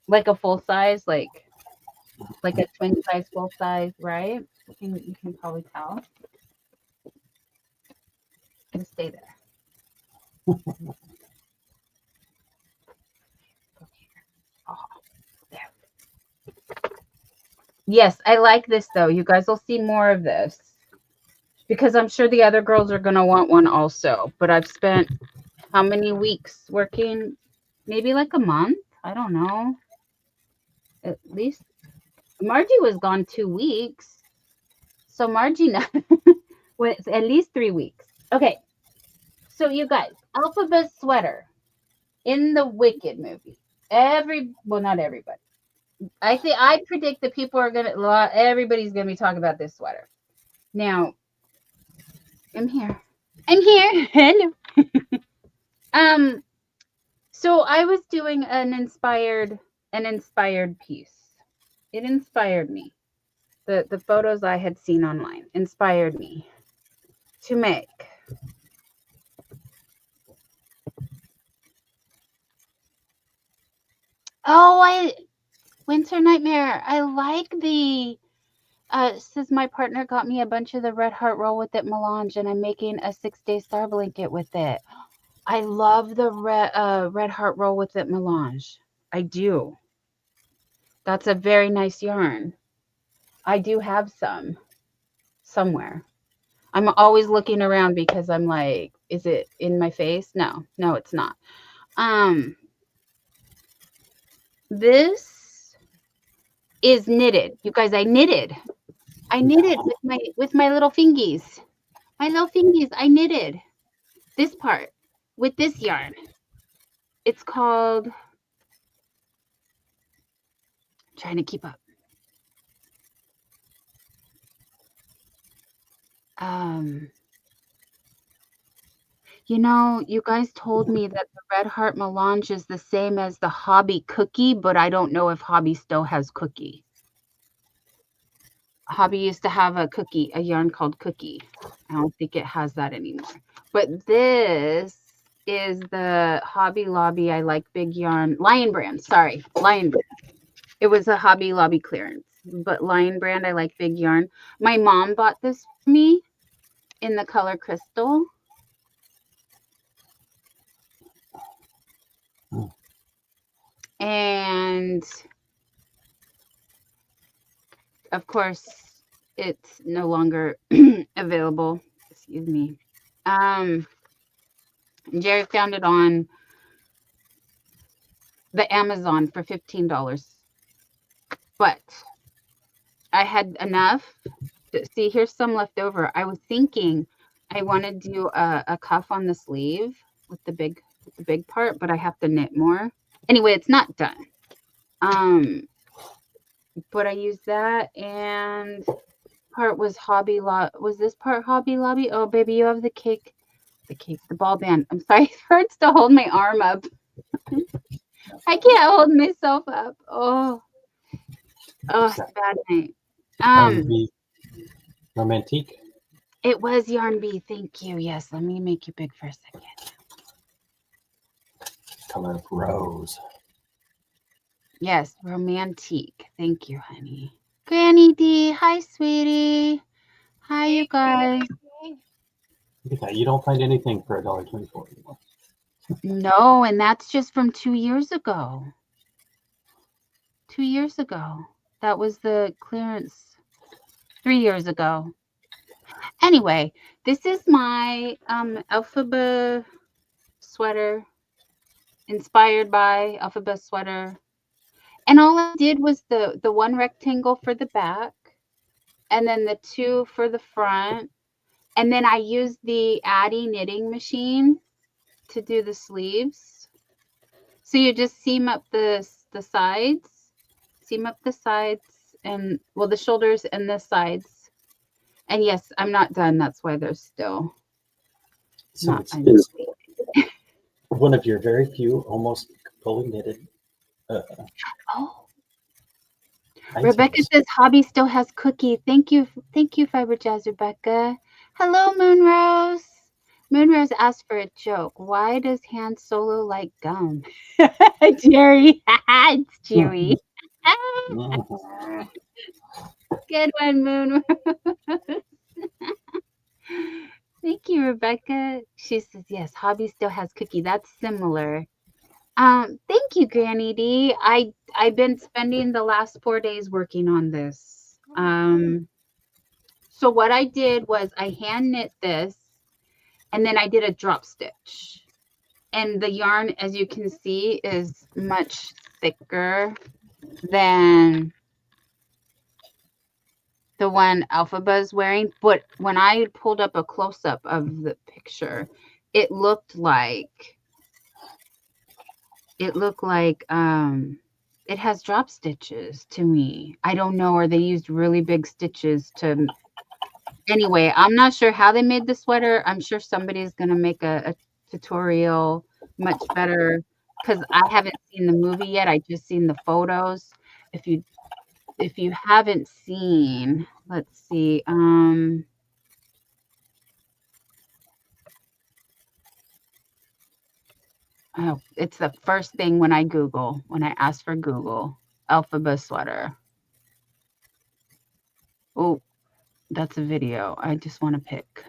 Like a full-size, like a twin-size full-size, right? You can probably tell. It's going to stay there. Oh, there. Yes, I like this though. You guys will see more of this because I'm sure the other girls are going to want one also. But I've spent how many weeks working? Maybe like a month. I don't know. At least Margie was gone 2 weeks. So Margie was at least 3 weeks. Okay. So you guys, Alphabet sweater in the Wicked movie. Well, not everybody. I predict that everybody's gonna be talking about this sweater. Now, I'm here. Hello. So I was doing an inspired piece. It inspired me. The photos I had seen online inspired me to make Winter Nightmare. I like the says my partner got me a bunch of the Red Heart Roll With It melange, and I'm making a 6-day star blanket with it. I love the Red Heart Roll With It melange. I do. That's a very nice yarn. I do have some somewhere. I'm always looking around because I'm like, is it in my face? No, it's not. This is knitted. You guys, I knitted with my little fingies. My little fingies, I knitted this part with this yarn. It's called, I'm trying to keep up. You know, you guys told me that the Red Heart melange is the same as the Hobby cookie, but I don't know if Hobby still has cookie. Hobby used to have a yarn called Cookie. I don't think it has that anymore. But this is the Hobby Lobby I Like Big Yarn. Lion Brand, sorry. Lion Brand. It was a Hobby Lobby clearance. But Lion Brand I Like Big Yarn. My mom bought this for me in the color Crystal. And of course, it's no longer available. Excuse me. Jerry found it on the Amazon for $15. But I had enough. See, here's some left over. I was thinking I want to do a cuff on the sleeve with the big part, but I have to knit more. Anyway, it's not done. but I used that, and part was Hobby Lobby. Was this part Hobby Lobby? Oh, baby, you have the cake, the ball band. I'm sorry, it hurts to hold my arm up. I can't hold myself up. Oh, it's a bad night. R&B romantique. It was Yarn Bee. Thank you. Yes, let me make you big for a second. Color of rose. Yes, romantique. Thank you, honey. Granny D, hi, sweetie. Hi, you guys. Look at that. You don't find anything for $1.24 anymore. No, and that's just from 2 years ago. 2 years ago. That was the clearance 3 years ago. Anyway, this is my Alphaba sweater, inspired by Alphaba sweater. And all I did was the one rectangle for the back, and then the 2 for the front. And then I used the Addy knitting machine to do the sleeves. So you just seam up the sides, and well, the shoulders and the sides. And yes, I'm not done. That's why there's still So not. it's one of your very few almost fully knitted Oh, items. Rebecca says hobby still has cookie. Thank you, Fiber Jazz Rebecca. Hello, Moonrose. Moonrose asked for a joke. Why does Han Solo like gum? Jerry, it's Chewy. Mhm. Good one, Moonrose. Thank you, Rebecca. She says yes. Hobby still has cookie. That's similar. Thank you, Granny D. I've been spending the last 4 days working on this. So what I did was I hand knit this, and then I did a drop stitch. And the yarn, as you can see, is much thicker than the one Alphaba is wearing. But when I pulled up a close-up of the picture, it looked like it has drop stitches to me. I don't know, or they used really big stitches to. Anyway, I'm not sure how they made the sweater. I'm sure somebody's gonna make a tutorial much better, because I haven't seen the movie yet. I just seen the photos. If you haven't seen, let's see. Oh, it's the first thing when I ask for Google, Alphaba sweater. Oh, that's a video. I just want to pick.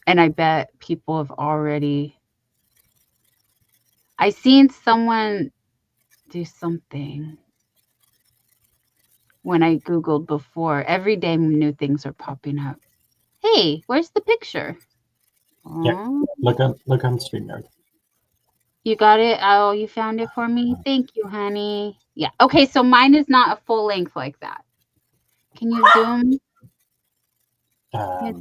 And I bet people have already. I seen someone do something when I Googled before. Every day new things are popping up. Hey, where's the picture? Yeah. Oh, Look on StreamYard. you got it? Oh, you found it for me? Thank you, honey. Yeah. Okay, so mine is not a full length like that. Can you zoom? Yeah,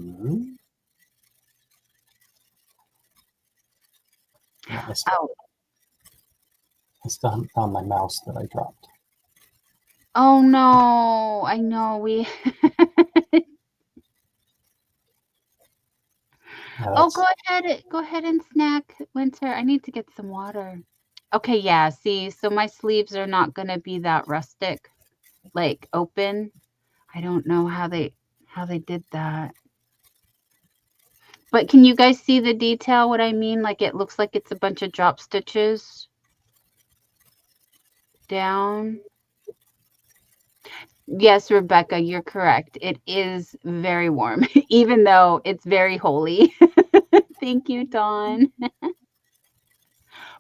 I Oh, still haven't found my mouse that I dropped. oh no. I know we. Oh, go ahead and snack, Winter. I need to get some water. Okay, yeah, see, so my sleeves are not gonna be that rustic, like open. I don't know how they did that. But can you guys see the detail, what I mean? Like it looks like it's a bunch of drop stitches down. Yes, Rebecca, you're correct. It is very warm, even though it's very holy. Thank you, Dawn.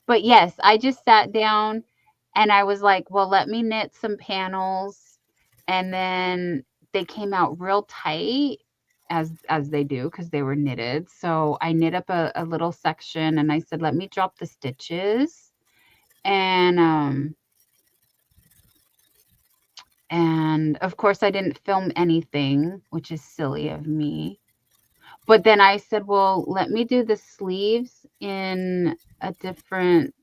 But yes, I just sat down and I was like, well, let me knit some panels. And then they came out real tight as they do because they were knitted. So I knit up a little section and I said, let me drop the stitches. And of course I didn't film anything, which is silly of me. But then I said, well, let me do the sleeves in a different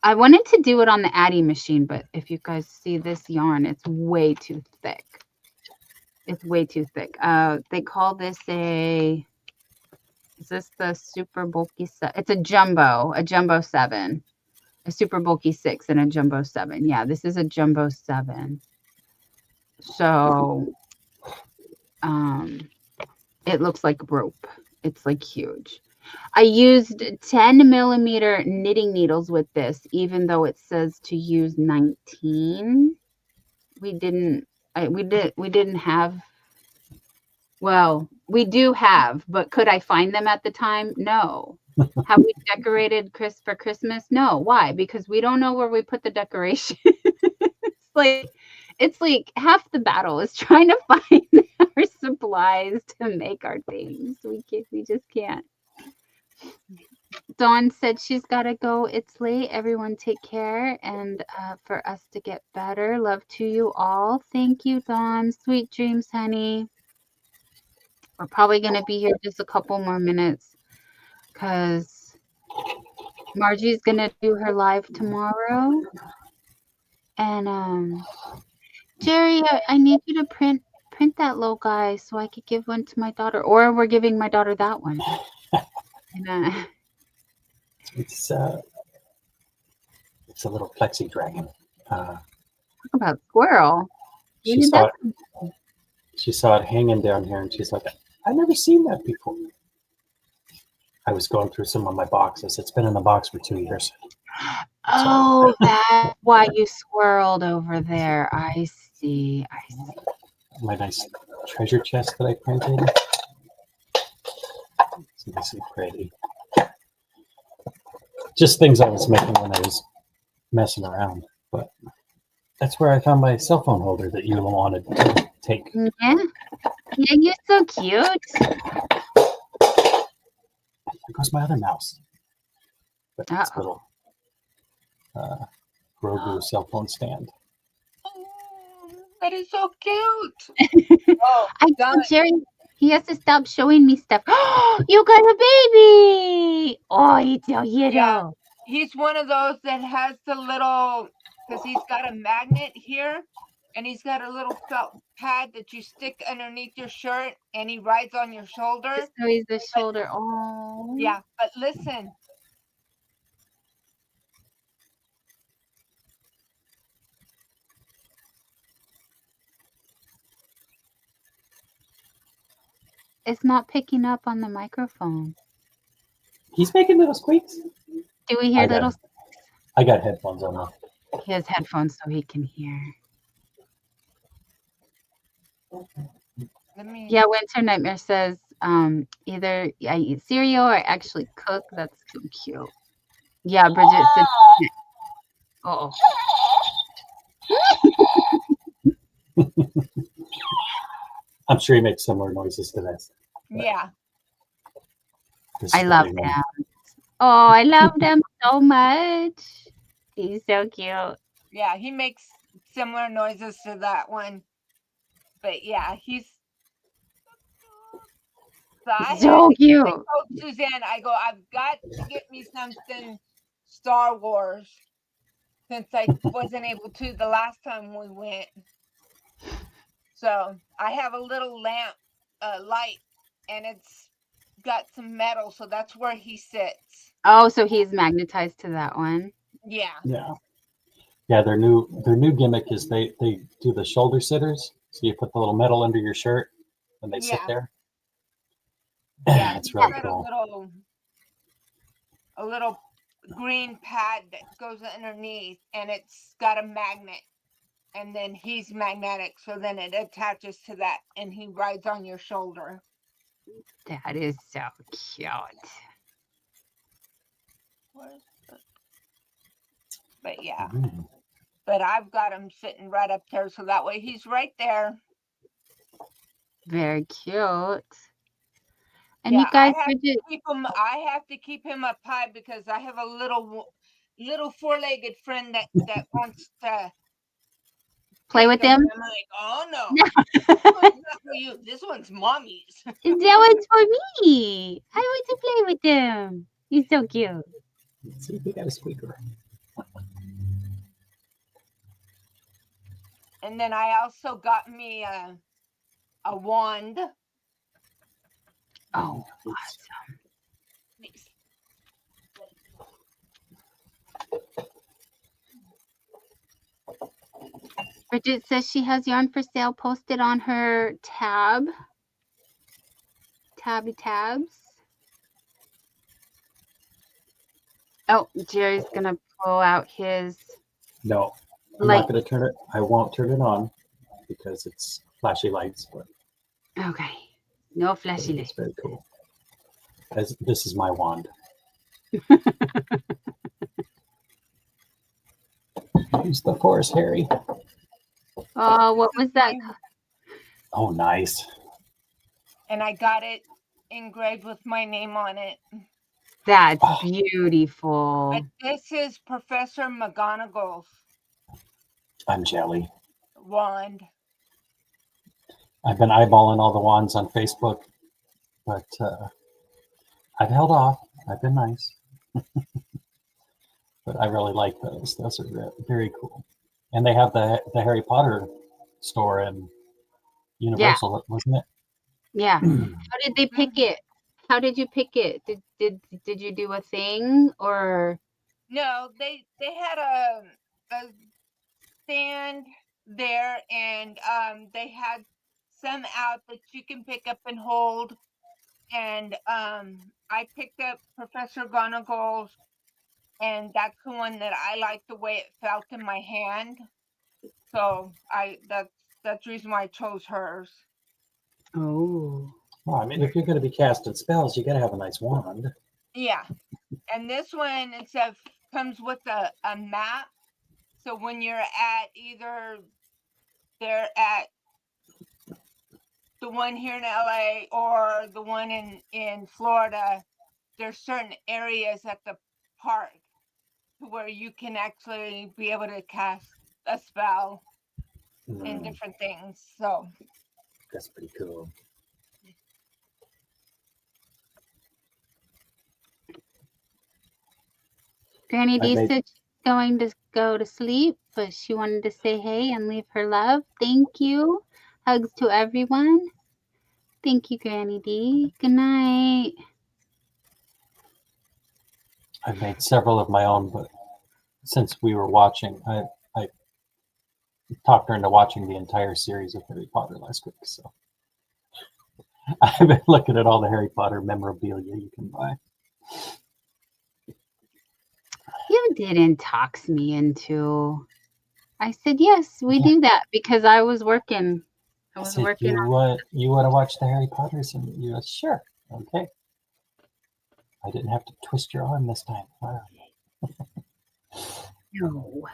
I wanted to do it on the Addy machine, but if you guys see this yarn, it's way too thick. It's way too thick. They call this is this the super bulky set? It's a jumbo 7, a super bulky 6 and a jumbo 7. Yeah, this is a jumbo 7. So, it looks like rope. It's like huge. I used 10 millimeter knitting needles with this, even though it says to use 19. We didn't have, well, we do have, but could I find them at the time? No. Have we decorated for Christmas? No. Why? Because we don't know where we put the decoration. It's like half the battle is trying to find our supplies to make our things. We just can't. Dawn said she's got to go. It's late. Everyone take care. And for us to get better. Love to you all. Thank you, Dawn. Sweet dreams, honey. We're probably going to be here just a couple more minutes because Margie's going to do her live tomorrow. And Jerry, I need you to print that little guy so I could give one to my daughter. Or we're giving my daughter that one. And, It's a little plexi dragon. talk about squirrel. She saw it hanging down here, and she's like, "I've never seen that before." I was going through some of my boxes. It's been in the box for 2 years. Oh, that's why you swirled over there. I see. My nice treasure chest that I printed. It's nice and pretty. Just things I was making when I was messing around. But that's where I found my cell phone holder that you wanted to take. Yeah. Yeah, you're so cute. There goes my other mouse. But it's a little Grogu cell phone stand. Oh, that is so cute. Oh, I told Jerry he has to stop showing me stuff. You got a baby! Oh, it's so cute. Yeah. He's one of those that has the little, because he's got a magnet here, and he's got a little felt pad that you stick underneath your shirt, and he rides on your shoulder. So he's the shoulder. Oh. Yeah, but listen. It's not picking up on the microphone. He's making little squeaks. Do we hear little? I got headphones on now. He has headphones so he can hear. Yeah, Winter Nightmare says either I eat cereal or I actually cook. That's so cute. Yeah, Bridget said. Oh. I'm sure he makes similar noises to this. Yeah. I love them. Oh, I love them so much. He's so cute. Yeah, he makes similar noises to that one. But yeah, he's so cute. I told Suzanne, I go, I've got to get me something Star Wars since I wasn't able to the last time we went. So I have a little lamp light, and it's got some metal, so that's where he sits. Oh, so he's magnetized to that one. Yeah. Yeah. Their new gimmick is they do the shoulder sitters. So you put the little metal under your shirt and they sit there. Yeah, it's really cool. A little green pad that goes underneath, and it's got a magnet. And then he's magnetic, so then it attaches to that, and he rides on your shoulder. That is so cute. But yeah, but I've got him sitting right up there, so that way he's right there. Very cute. And yeah, you guys, I have to keep him up high because I have a little four-legged friend that wants to play with him. I'm like, oh no, this one's not for you. This one's mommy's. That one's for me. I want to play with him. He's so cute. Let's see if we got a squeaker. And then I also got me a wand. Oh, Bridget says she has yarn for sale posted on her tabby tabs. Oh, Jerry's gonna pull out his No, I'm light. not going to turn it. I won't turn it on because it's flashy lights, but Okay, no flashy it's light. very cool. As this is my wand. Use the force, Harry. Oh, what was that? Oh, nice. And I got it engraved with my name on it. That's Oh. beautiful. But this is Professor McGonagall's I'm jelly. wand. I've been eyeballing all the wands on Facebook, but I've held off. I've been nice. But I really like those. Those are very cool. And they have the Harry Potter store in Universal, wasn't it? Yeah. How did they pick it? How did you pick it? Did you do a thing or? No, they had a stand there, and they had some out that you can pick up and hold. And I picked up Professor McGonagall's, and that's the one that I like the way it felt in my hand. So that's the reason why I chose hers. Oh. Well, I mean, if you're going to be casting spells, you got to have a nice wand. Yeah, and this one comes with a map. So when you're at either they're at the one here in LA or the one in Florida, there's certain areas at the park where you can actually be able to cast a spell and different things. So That's pretty cool. Granny I D made- said she's going to go to sleep, but she wanted to say hey and leave her love. Thank you. Hugs to everyone. Thank you, Granny D. Good night. I've made several of my own, but since we were watching, I talked her into watching the entire series of Harry Potter last week. So I've been looking at all the Harry Potter memorabilia you can buy. You didn't talk me into. I said yes, we do that because I was working. I was said, working you on. You want to watch the Harry Potters? And you go, sure, okay. I didn't have to twist your arm this time. Wow. No.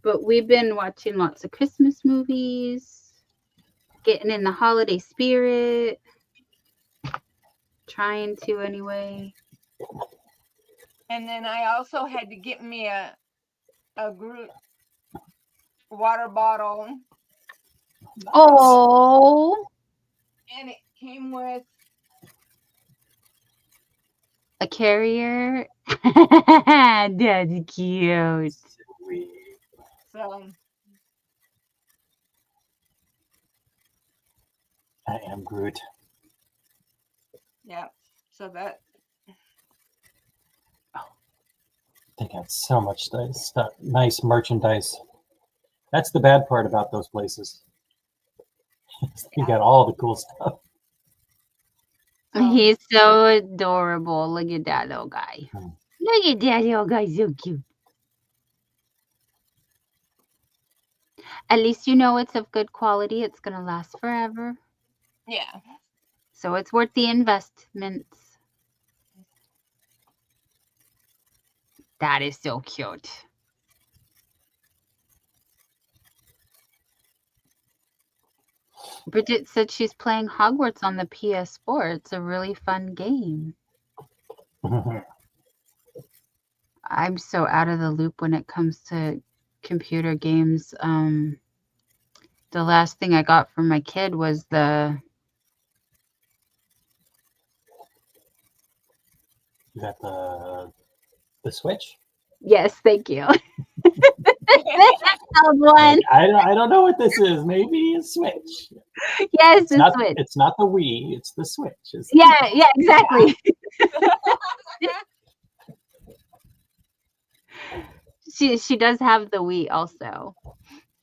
But we've been watching lots of Christmas movies, getting in the holiday spirit, trying to anyway. and then I also had to get me a Groot water bottle. Oh, And it came with a carrier. That's cute. Sweet. some I am Groot. yeah. So that They got so much stuff, nice merchandise. That's the bad part about those places. You got all the cool stuff. He's so adorable. Look at that little guy. Look at that little guy, so cute. At least you know it's of good quality. It's going to last forever. yeah. So it's worth the investments. That is so cute. Bridget said she's playing Hogwarts on the PS4. It's a really fun game. I'm so out of the loop when it comes to computer games. The last thing I got from my kid was You got the Switch? Yes, thank you. handheld one. Like, I don't know what this is. Maybe a Switch. Yes, It's the not. Switch. It's not the Wii. It's the Switch. Yeah, exactly. She does have the Wii also,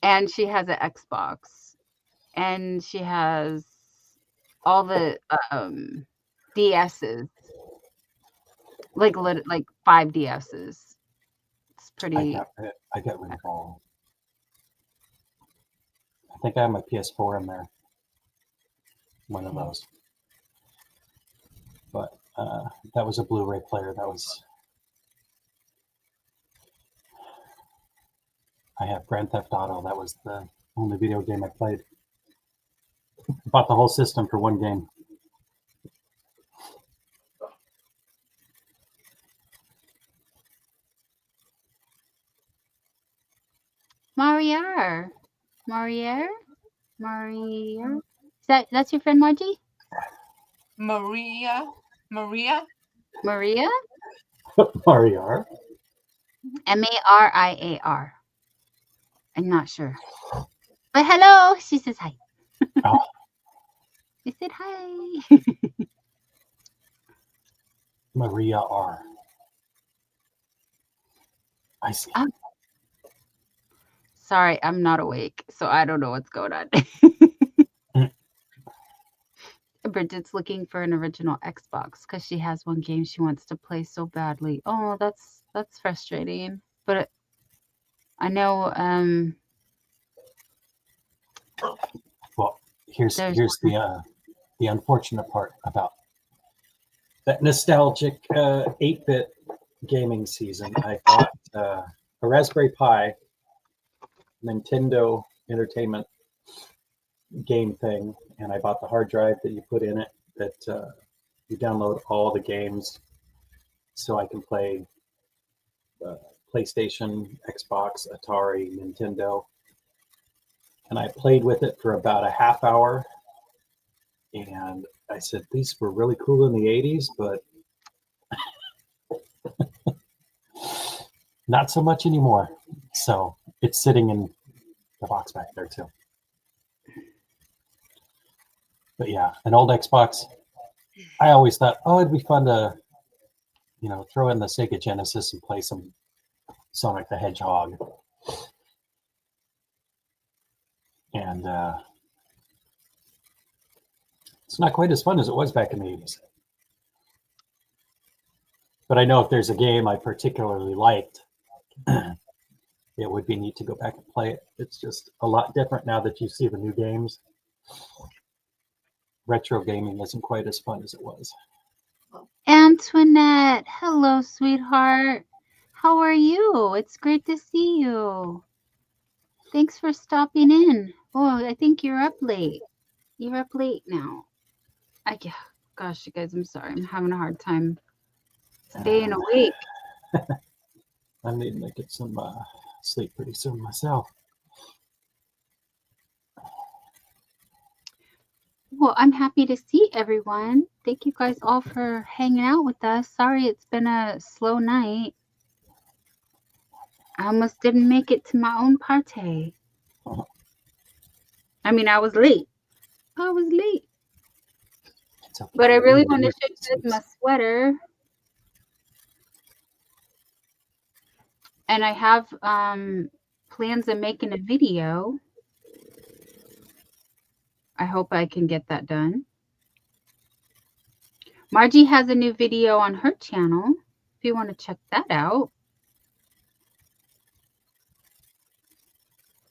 and she has an Xbox, and she has all the DSs, like 5 DSs. It's pretty. I got rid of all. I think I have my PS4 in there. One of those. But that was a Blu-ray player. I have Grand Theft Auto. That was the only video game I played. I bought the whole system for one game. Marier. That's your friend Margie? Maria. Maria? Mariar. Mariar. I'm not sure. But hello, she says hi. Oh. She said hi. Maria R. I see. Sorry, I'm not awake, so I don't know what's going on. Bridget's looking for an original Xbox because she has one game she wants to play so badly. Oh, that's frustrating. But I know Well, here's the unfortunate part about that nostalgic 8-bit gaming season. I bought a Raspberry Pi Nintendo Entertainment game thing, and I bought the hard drive that you put in it that you download all the games so I can play PlayStation, Xbox, Atari, Nintendo. And I played with it for about a half hour, and I said, these were really cool in the 80s, but not so much anymore. So it's sitting in the box back there too. But yeah, an old Xbox. I always thought, oh, it'd be fun to, throw in the Sega Genesis and play some Sonic the Hedgehog. And it's not quite as fun as it was back in the 80s. But I know if there's a game I particularly liked, it would be neat to go back and play it. It's just a lot different now that you see the new games. Retro gaming isn't quite as fun as it was. Antoinette, hello, sweetheart. How are you? It's great to see you. Thanks for stopping in. Oh, I think you're up late. You're up late now. Gosh, you guys, I'm sorry. I'm having a hard time staying awake. I need to get some sleep pretty soon myself. Well, I'm happy to see everyone. Thank you guys all for hanging out with us. Sorry it's been a slow night. I almost didn't make it to my own party. I mean, I was late. Okay. But I really want to show you guys my sweater. And I have plans of making a video. I hope I can get that done. Margie has a new video on her channel if you want to check that out.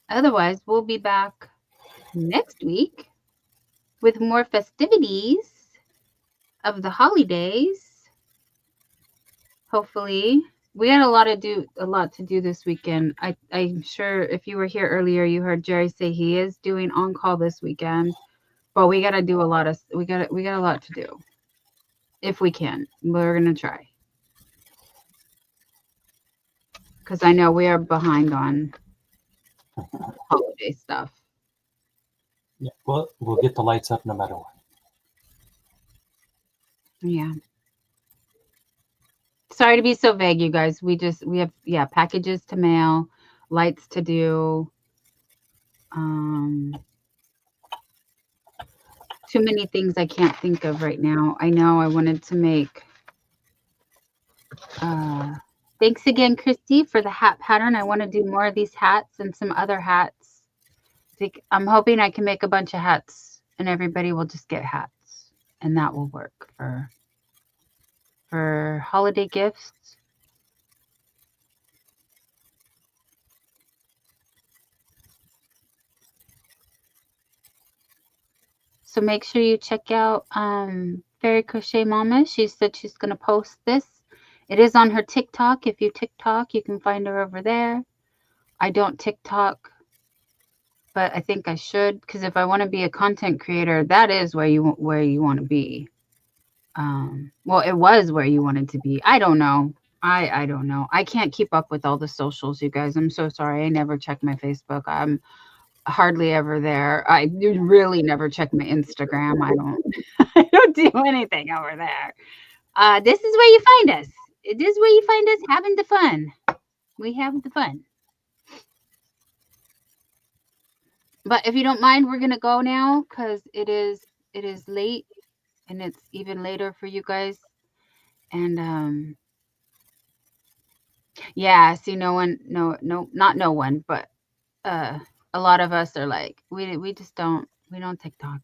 Otherwise, we'll be back next week with more festivities of the holidays. Hopefully. We got a lot to do this weekend. I'm sure if you were here earlier, you heard Jerry say he is doing on call this weekend. But we gotta do we got a lot to do. If we can. We're gonna try. Because I know we are behind on holiday stuff. Yeah, well, we'll get the lights up no matter what. Yeah. Sorry to be so vague, you guys. We have packages to mail. lights to do. Too many things I can't think of right now. I know I wanted to make. Thanks again, Christy, for the hat pattern. I want to do more of these hats and some other hats. I'm hoping I can make a bunch of hats and everybody will just get hats, and that will work for holiday gifts. So make sure you check out Fairy Crochet Mama. She said she's going to post this. It is on her TikTok. If you TikTok, you can find her over there. I don't TikTok, but I think I should, because if I want to be a content creator, that is where you want to be. Well, it was where you wanted to be. I don't know. I don't know. I can't keep up with all the socials, you guys. I'm so sorry. I never check my Facebook. I'm hardly ever there. I really never check my Instagram. I don't do anything over there. This is where you find us. It is where you find us having the fun. We have the fun. But if you don't mind, we're gonna go now because it is late and it's even later for you guys. And yeah, see, not no one, but a lot of us are like, we don't TikTok.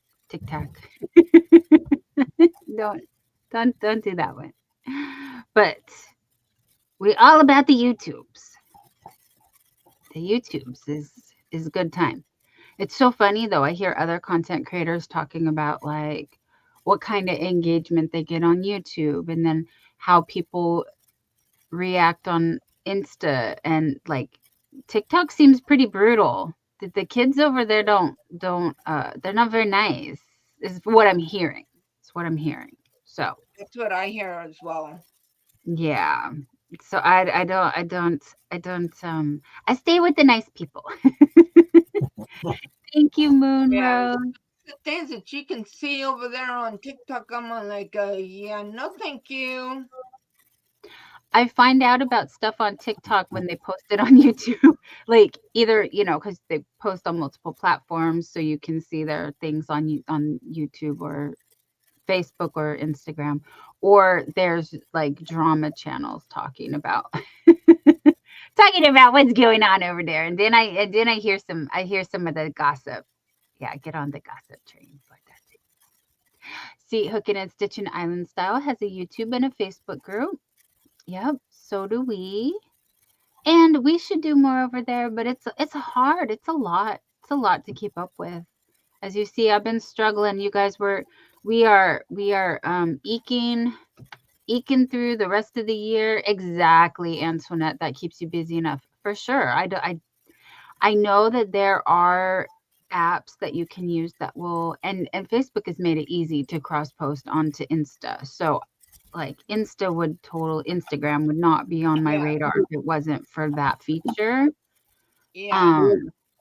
Don't do that one. But we all about the YouTubes. The YouTubes is a good time. It's so funny though. I hear other content creators talking about like what kind of engagement they get on YouTube and then how people react on Insta, and like TikTok seems pretty brutal. The kids over there they're not very nice. Is what I'm hearing. It's what I'm hearing. So That's what I hear as well. yeah. So I don't I stay with the nice people. Thank you, Moon Yeah. Rose. The things that you can see over there on TikTok, I'm like, yeah, no, thank you. I find out about stuff on TikTok when they post it on YouTube. Like either, because they post on multiple platforms, so you can see their things on YouTube or Facebook or Instagram, or there's like drama channels talking about what's going on over there. And then I hear some of the gossip. Yeah, get on the gossip train like that too. See, Hooking and Stitching Island Style has a YouTube and a Facebook group. Yep, so do we. And we should do more over there, but it's hard. It's a lot. It's a lot to keep up with. As you see, I've been struggling. You guys we are eking through the rest of the year. Exactly, Antoinette. That keeps you busy enough for sure. I know that there are apps that you can use that will, and Facebook has made it easy to cross post onto Insta. So like Instagram would not be on my Yeah. radar if it wasn't for that feature. Yeah.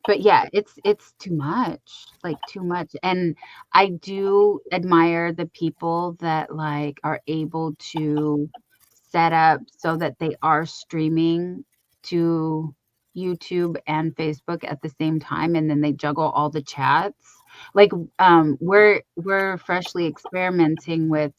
But yeah, it's too much, like too much. And I do admire the people that like are able to set up so that they are streaming to YouTube and Facebook at the same time, and then they juggle all the chats. Like we're freshly experimenting with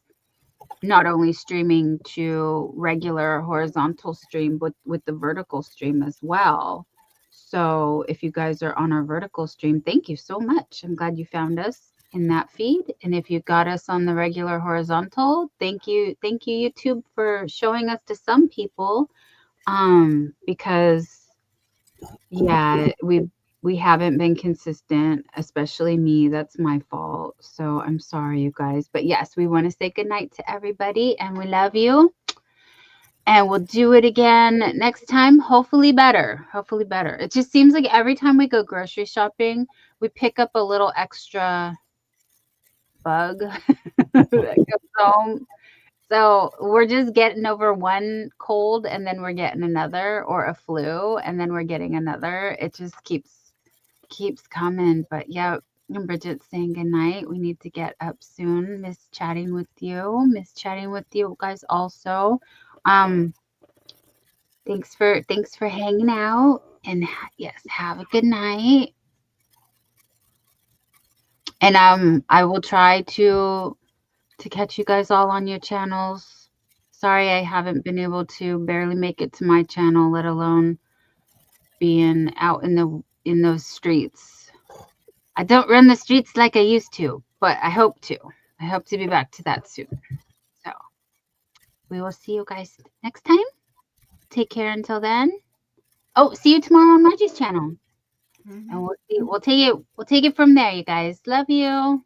not only streaming to regular horizontal stream, but with the vertical stream as well. So if you guys are on our vertical stream, thank you so much. I'm glad you found us in that feed. And if you got us on the regular horizontal, thank you YouTube for showing us to some people. Because yeah, we haven't been consistent, especially me. That's my fault. So I'm sorry, you guys. But yes, we want to say goodnight to everybody and we love you. And we'll do it again next time. Hopefully better. Hopefully better. It just seems like every time we go grocery shopping, we pick up a little extra bug that comes home. So we're just getting over one cold and then we're getting another, or a flu and then we're getting another. It just keeps coming. But yeah, and Bridget's saying good night. We need to get up soon. Miss chatting with you guys also. Thanks for hanging out, And yes, have a good night. And I will try to catch you guys all on your channels. Sorry I haven't been able to barely make it to my channel, let alone being out in those streets. I don't run the streets like I used to, but I hope to. I hope to be back to that soon. So we will see you guys next time. Take care until then. Oh, see you tomorrow on Margie's channel. Mhm. And we'll take it from there, you guys. Love you.